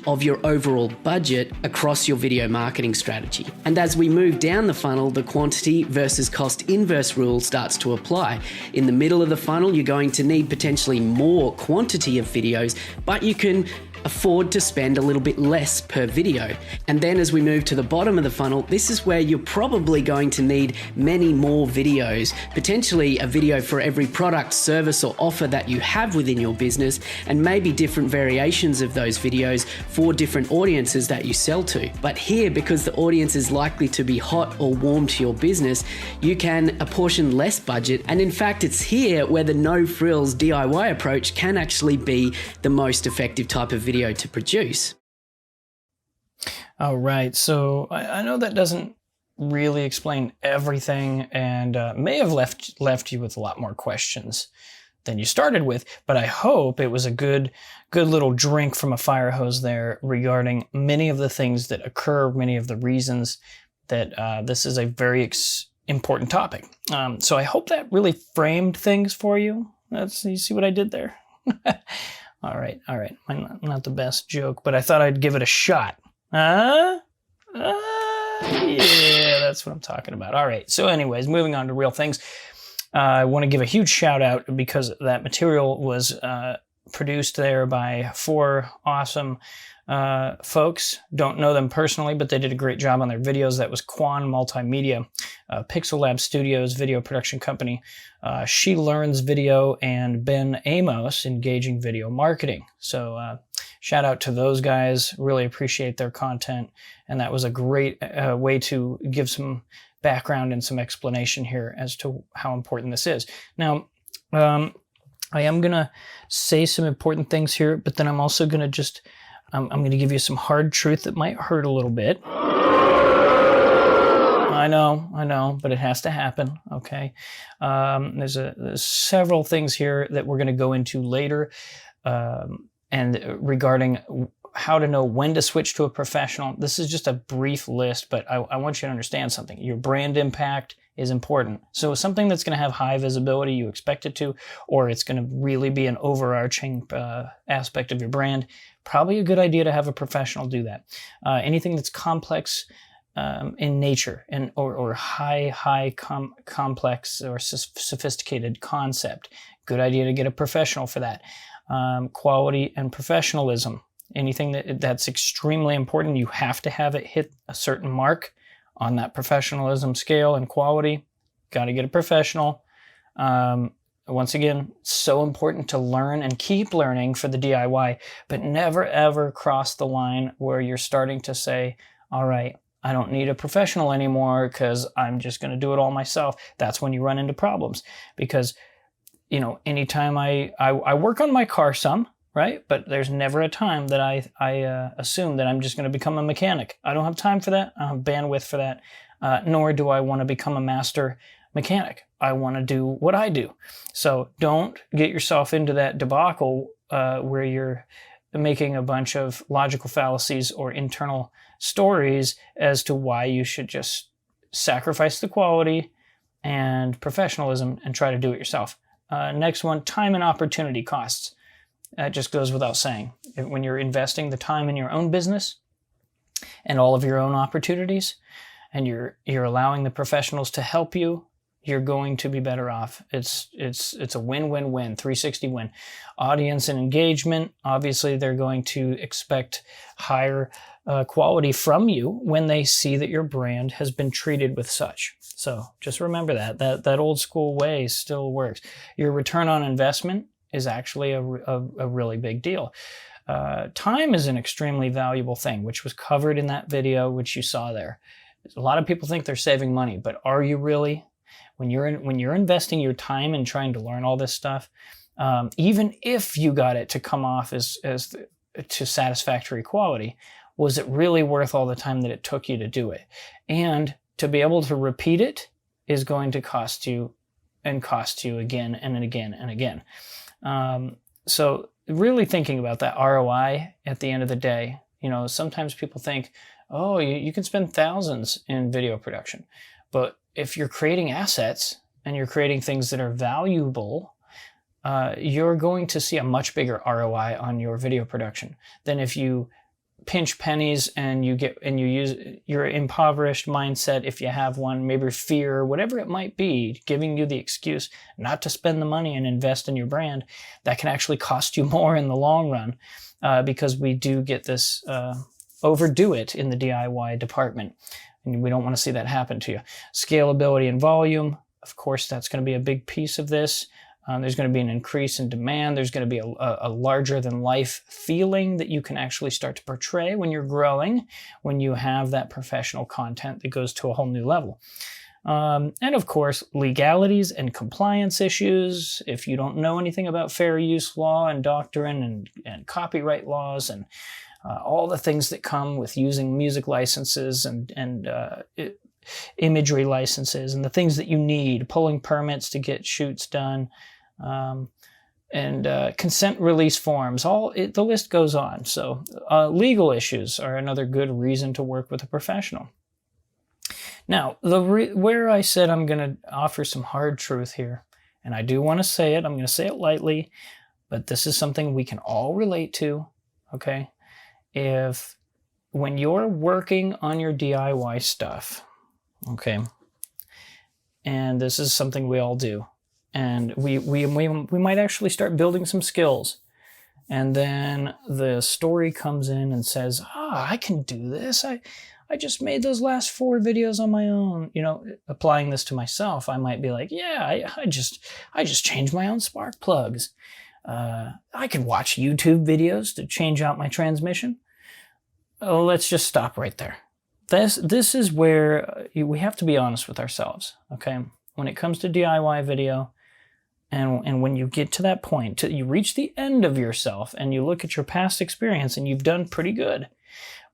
of your overall budget across your video marketing strategy. And as we move down the funnel, the quantity versus cost inverse rule starts to apply. In the middle of the funnel, you're going to need potentially more quantity of videos, but you can afford to spend a little bit less per video. And then as we move to the bottom of the funnel, this is where you're probably going to need many more videos, potentially a video for every product, service, or offer that you have within your business, and maybe different variations of those videos for different audiences that you sell to. But here, because the audience is likely to be hot or warm to your business, you can apportion less budget. And in fact, it's here where the no frills DIY approach can actually be the most effective type of video to produce. All right, so I know that doesn't really explain everything, and may have left you with a lot more questions than you started with, but I hope it was a good little drink from a fire hose there regarding many of the things that occur, many of the reasons that this is a very important topic. So I hope that really framed things for you. You see what I did there? All right. Not the best joke, but I thought I'd give it a shot. Yeah, that's what I'm talking about. All right. So anyways, moving on to real things. I want to give a huge shout out because that material was produced there by 4 awesome folks. Don't know them personally, but they did a great job on their videos. That was Quan Multimedia, Pixel Lab Studios video production company, She Learns Video, and Ben Amos, Engaging Video Marketing. So shout out to those guys. Really appreciate their content. And that was a great way to give some background and some explanation here as to how important this is. Now, I am going to say some important things here, but then I'm also going to I'm going to give you some hard truth that might hurt a little bit. I know, but it has to happen, okay? There's several things here that we're going to go into later, and regarding how to know when to switch to a professional. This is just a brief list, but I want you to understand something. Your brand impact is important. So something that's going to have high visibility, you expect it to, or it's going to really be an overarching aspect of your brand, probably a good idea to have a professional do that. Anything that's complex in nature or high complex or sophisticated concept, good idea to get a professional for that. Quality and professionalism. Anything that's extremely important, you have to have it hit a certain mark on that professionalism scale and quality. Got to get a professional. Once again, so important to learn and keep learning for the DIY, but never ever cross the line where you're starting to say, all right, I don't need a professional anymore because I'm just going to do it all myself. That's when you run into problems, because, anytime I work on my car some, right? But there's never a time that I assume that I'm just going to become a mechanic. I don't have time for that. I don't have bandwidth for that. Nor do I want to become a master mechanic. I want to do what I do. So don't get yourself into that debacle where you're making a bunch of logical fallacies or internal stories as to why you should just sacrifice the quality and professionalism and try to do it yourself. Next one, time and opportunity costs. That just goes without saying. When you're investing the time in your own business and all of your own opportunities, and you're allowing the professionals to help you you're going to be better off. It's a win-win-win, 360 win. Audience and engagement, obviously they're going to expect higher quality from you when they see that your brand has been treated with such. So just remember that old school way still works. Your return on investment is actually a really big deal. Time is an extremely valuable thing, which was covered in that video, which you saw there. A lot of people think they're saving money, but are you really? When you're investing your time in trying to learn all this stuff, even if you got it to come off to satisfactory quality, was it really worth all the time that it took you to do it? And to be able to repeat it is going to cost you again and again and again. So really thinking about that ROI at the end of the day, sometimes people think, oh, you can spend thousands in video production. But if you're creating assets and you're creating things that are valuable, you're going to see a much bigger ROI on your video production than if you pinch pennies and you use your impoverished mindset, if you have one, maybe fear, whatever it might be, giving you the excuse not to spend the money and invest in your brand. That can actually cost you more in the long run, because we do get this overdo it in the DIY department. And we don't want to see that happen to you. Scalability and volume, of course, that's going to be a big piece of this. There's going to be an increase in demand. There's going to be a larger than life feeling that you can actually start to portray when you're growing, when you have that professional content that goes to a whole new level. And of course, legalities and compliance issues. If you don't know anything about fair use law and doctrine and copyright laws and all the things that come with using music licenses and imagery licenses and the things that you need, pulling permits to get shoots done, and consent release forms, the list goes on. So legal issues are another good reason to work with a professional. Now, where I said I'm going to offer some hard truth here, and I do want to say it, I'm going to say it lightly, but this is something we can all relate to, okay? When you're working on your DIY stuff, okay, and this is something we all do, and we might actually start building some skills, and then the story comes in and says, I can do this. I just made those last 4 videos on my own. Applying this to myself, I might be like, yeah, I just changed my own spark plugs. I can watch YouTube videos to change out my transmission. Oh, let's just stop right there. This is where we have to be honest with ourselves, okay? When it comes to DIY video, and when you get to that point, you reach the end of yourself and you look at your past experience and you've done pretty good,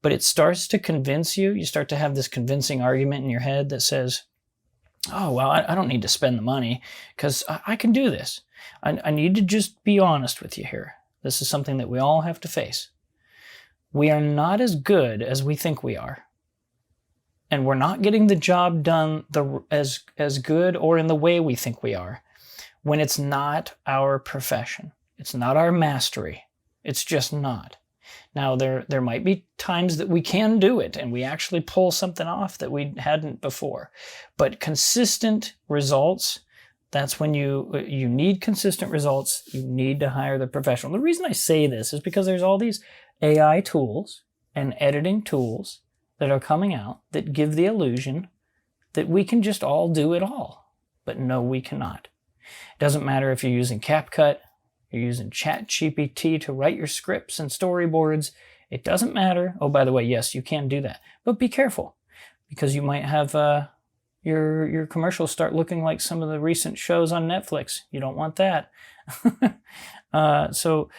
but it starts to convince you, you start to have this convincing argument in your head that says, oh, well, I don't need to spend the money because I can do this. I need to just be honest with you here. This is something that we all have to face. We are not as good as we think we are. And we're not getting the job done as good or in the way we think we are when it's not our profession. It's not our mastery. It's just not. Now, there might be times that we can do it and we actually pull something off that we hadn't before. But consistent results, that's when you need consistent results. You need to hire the professional. The reason I say this is because there's all these AI tools and editing tools that are coming out that give the illusion that we can just all do it all. But no, we cannot. It doesn't matter if you're using CapCut, you're using ChatGPT to write your scripts and storyboards. It doesn't matter. Oh, by the way, yes, you can do that. But be careful, because you might have your commercials start looking like some of the recent shows on Netflix. You don't want that. So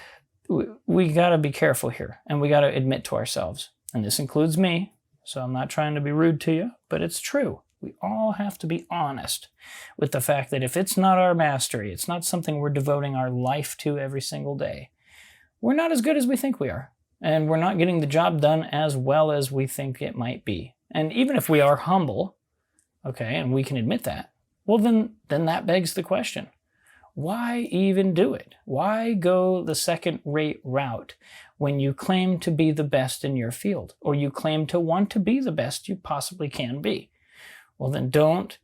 we got to be careful here, and we got to admit to ourselves, and this includes me, so I'm not trying to be rude to you, but it's true. We all have to be honest with the fact that if it's not our mastery, it's not something we're devoting our life to every single day, we're not as good as we think we are, and we're not getting the job done as well as we think it might be. And even if we are humble, okay, and we can admit that, well, then that begs the question. Why even do it? Why go the second-rate route when you claim to be the best in your field, or you claim to want to be the best you possibly can be? Well, then don't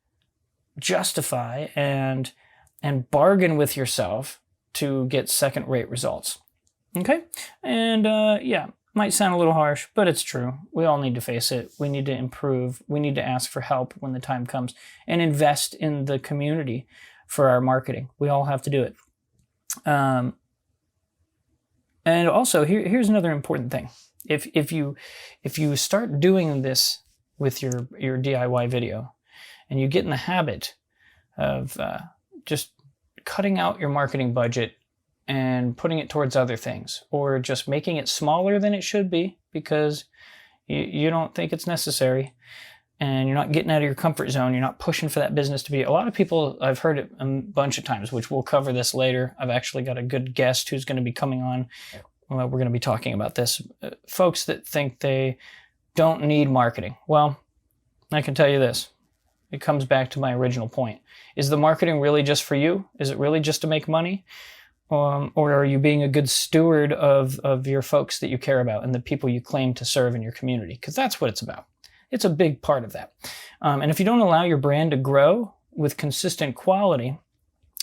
justify and bargain with yourself to get second-rate results. Okay? And yeah, might sound a little harsh, but it's true. We all need to face it. We need to improve. We need to ask for help when the time comes and invest in the community for our marketing. We all have to do it. And also, here's another important thing. If you start doing this with your DIY video, and you get in the habit of just cutting out your marketing budget and putting it towards other things, or just making it smaller than it should be because you don't think it's necessary, and you're not getting out of your comfort zone, you're not pushing for that business to be. A lot of people, I've heard it a bunch of times, which we'll cover this later. I've actually got a good guest who's going to be coming on. Well, we're going to be talking about this. Folks that think they don't need marketing. Well, I can tell you this. It comes back to my original point. Is the marketing really just for you? Is it really just to make money? Or are you being a good steward of your folks that you care about and the people you claim to serve in your community? Because that's what it's about. It's a big part of that. And if you don't allow your brand to grow with consistent quality,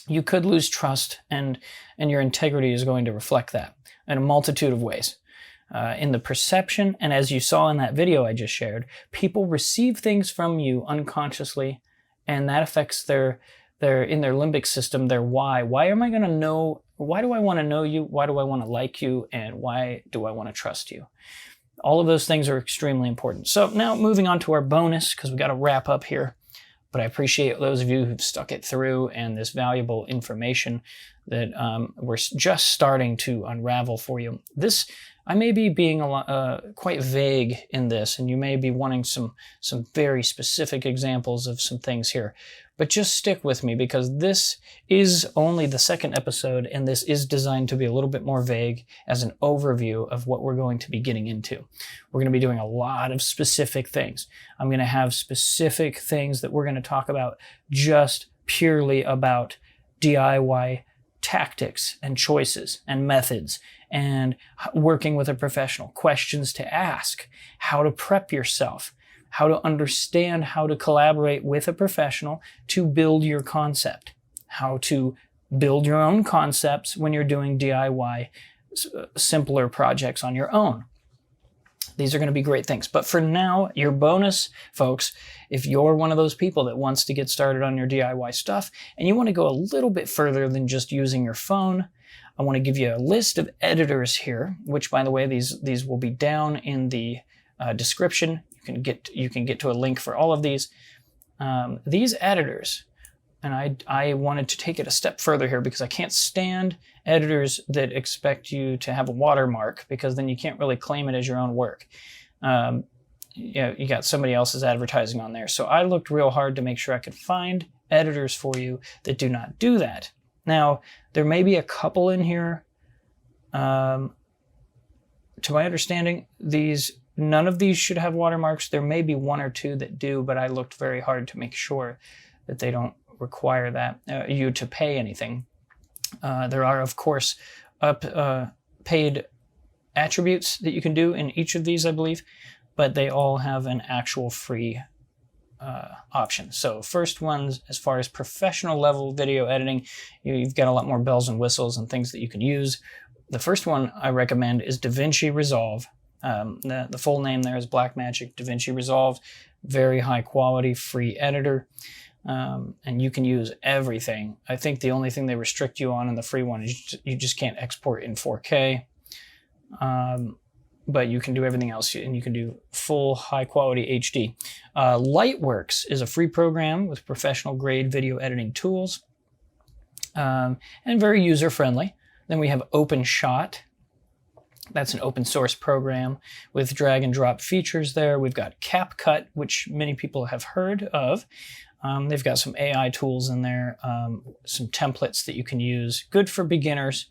you could lose trust, and your integrity is going to reflect that in a multitude of ways. In the perception, and as you saw in that video I just shared, people receive things from you unconsciously, and that affects their in their limbic system, their why. Why am I going to know? Why do I want to know you? Why do I want to like you? And why do I want to trust you? All of those things are extremely important. So now moving on to our bonus, because we got to wrap up here. But I appreciate those of you who've stuck it through and this valuable information that we're just starting to unravel for you. I may be being quite vague in this, and you may be wanting some very specific examples of some things here. But just stick with me, because this is only the second episode, and this is designed to be a little bit more vague as an overview of what we're going to be getting into. We're going to be doing a lot of specific things. I'm going to have specific things that we're going to talk about just purely about DIY tactics and choices and methods and working with a professional, questions to ask, how to prep yourself, how to understand how to collaborate with a professional to build your concept, how to build your own concepts when you're doing DIY simpler projects on your own. These are going to be great things. But for now, your bonus, folks, if you're one of those people that wants to get started on your DIY stuff and you want to go a little bit further than just using your phone, I want to give you a list of editors here, which, by the way, these will be down in the description. You can get to a link for all of these. These editors, and I wanted to take it a step further here because I can't stand editors that expect you to have a watermark, because then you can't really claim it as your own work. You got somebody else's advertising on there. So I looked real hard to make sure I could find editors for you that do not do that. Now, there may be a couple in here. To my understanding, none of these should have watermarks. There may be one or two that do, but I looked very hard to make sure that they don't require that you to pay anything. There are, of course, paid attributes that you can do in each of these, I believe, but they all have an actual free option. So first ones, as far as professional level video editing, you've got a lot more bells and whistles and things that you can use. The first one I recommend is DaVinci Resolve. The full name there is Blackmagic DaVinci Resolve. Very high quality, free editor. And you can use everything. I think the only thing they restrict you on in the free one is you just can't export in 4K. But you can do everything else, and you can do full high quality HD. Lightworks is a free program with professional grade video editing tools, and very user friendly. Then we have OpenShot. That's an open source program with drag and drop features there. We've got CapCut, which many people have heard of. They've got some AI tools in there, some templates that you can use. Good for beginners.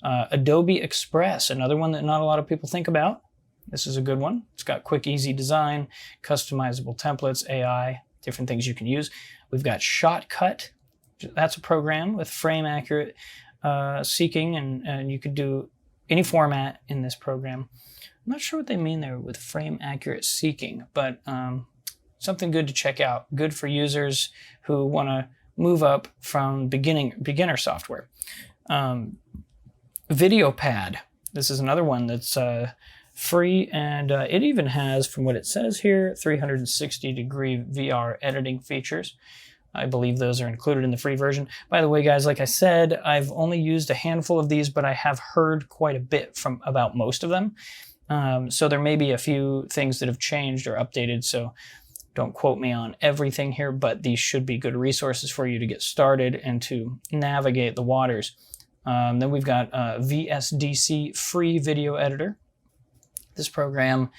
Adobe Express, another one that not a lot of people think about. This is a good one. It's got quick, easy design, customizable templates, AI, different things you can use. We've got Shotcut. That's a program with frame accurate seeking, and you could do any format in this program. I'm not sure what they mean there with frame accurate seeking, but something good to check out, good for users who want to move up from beginner software. VideoPad. This is another one that's free, and it even has, from what it says here, 360-degree VR editing features. I believe those are included in the free version. By the way, guys, like I said, I've only used a handful of these, but I have heard quite a bit about most of them. So there may be a few things that have changed or updated, so don't quote me on everything here, but these should be good resources for you to get started and to navigate the waters. Then we've got VSDC free video editor. This program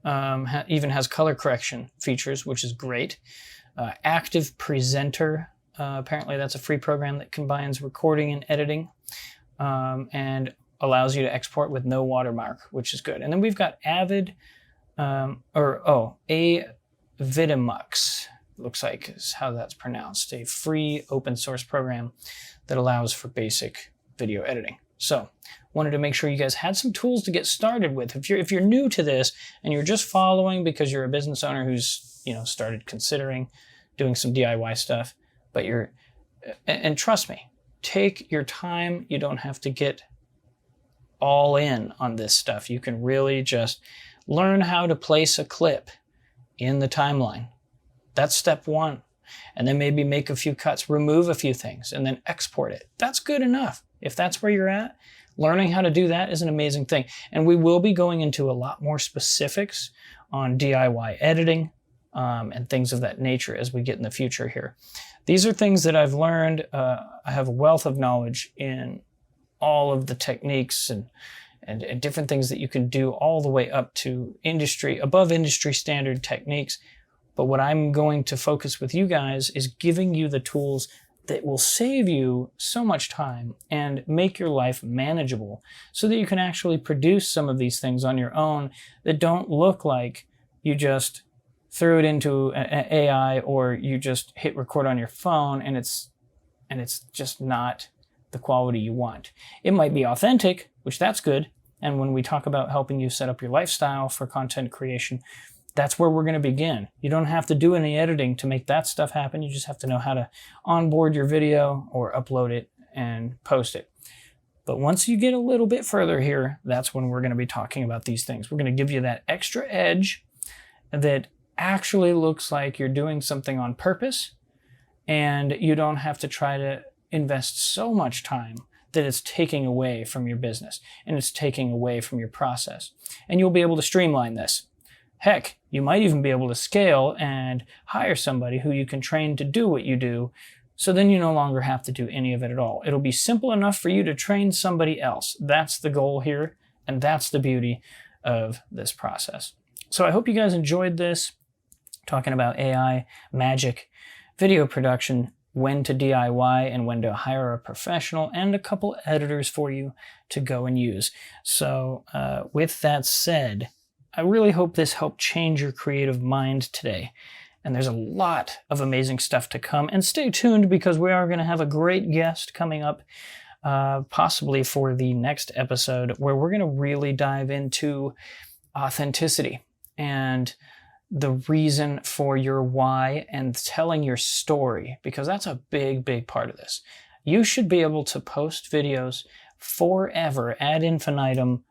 even has color correction features, which is great. Active Presenter, apparently that's a free program that combines recording and editing and allows you to export with no watermark, which is good. And then we've got Avidemux, looks like is how that's pronounced, a free open source program that allows for basic video editing. So wanted to make sure you guys had some tools to get started with. If you're new to this and you're just following because you're a business owner who's, started considering doing some DIY stuff, but and trust me, take your time. You don't have to get all in on this stuff. You can really just learn how to place a clip in the timeline. That's step one. And then maybe make a few cuts, remove a few things, and then export it. That's good enough. If that's where you're at, learning how to do that is an amazing thing. And we will be going into a lot more specifics on DIY editing and things of that nature as we get in the future here. These are things that I've learned. I have a wealth of knowledge in all of the techniques and different things that you can do all the way up to above industry standard techniques. But what I'm going to focus with you guys is giving you the tools that will save you so much time and make your life manageable so that you can actually produce some of these things on your own that don't look like you just threw it into an AI or you just hit record on your phone and it's just not the quality you want. It might be authentic, which that's good. And when we talk about helping you set up your lifestyle for content creation, that's where we're going to begin. You don't have to do any editing to make that stuff happen. You just have to know how to onboard your video or upload it and post it. But once you get a little bit further here, that's when we're going to be talking about these things. We're going to give you that extra edge that actually looks like you're doing something on purpose, and you don't have to try to invest so much time that it's taking away from your business and it's taking away from your process. And you'll be able to streamline this. Heck, you might even be able to scale and hire somebody who you can train to do what you do, so then you no longer have to do any of it at all. It'll be simple enough for you to train somebody else. That's the goal here, and that's the beauty of this process. So I hope you guys enjoyed this, talking about AI, magic, video production, when to DIY and when to hire a professional, and a couple editors for you to go and use. So with that said, I really hope this helped change your creative mind today. And there's a lot of amazing stuff to come. And stay tuned because we are going to have a great guest coming up, possibly for the next episode, where we're going to really dive into authenticity and the reason for your why and telling your story, because that's a big, big part of this. You should be able to post videos forever ad infinitum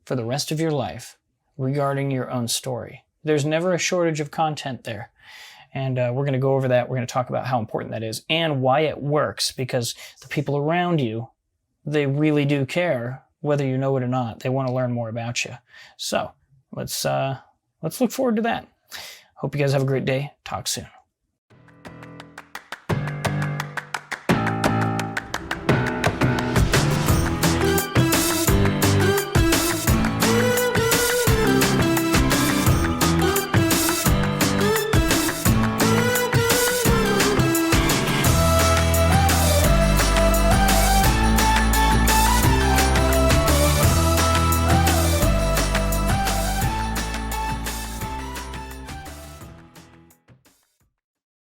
for the rest of your life regarding your own story. There's never a shortage of content there. And we're going to go over that. We're going to talk about how important that is and why it works, because the people around you, they really do care, whether you know it or not. They want to learn more about you. So let's look forward to that. Hope you guys have a great day. Talk soon.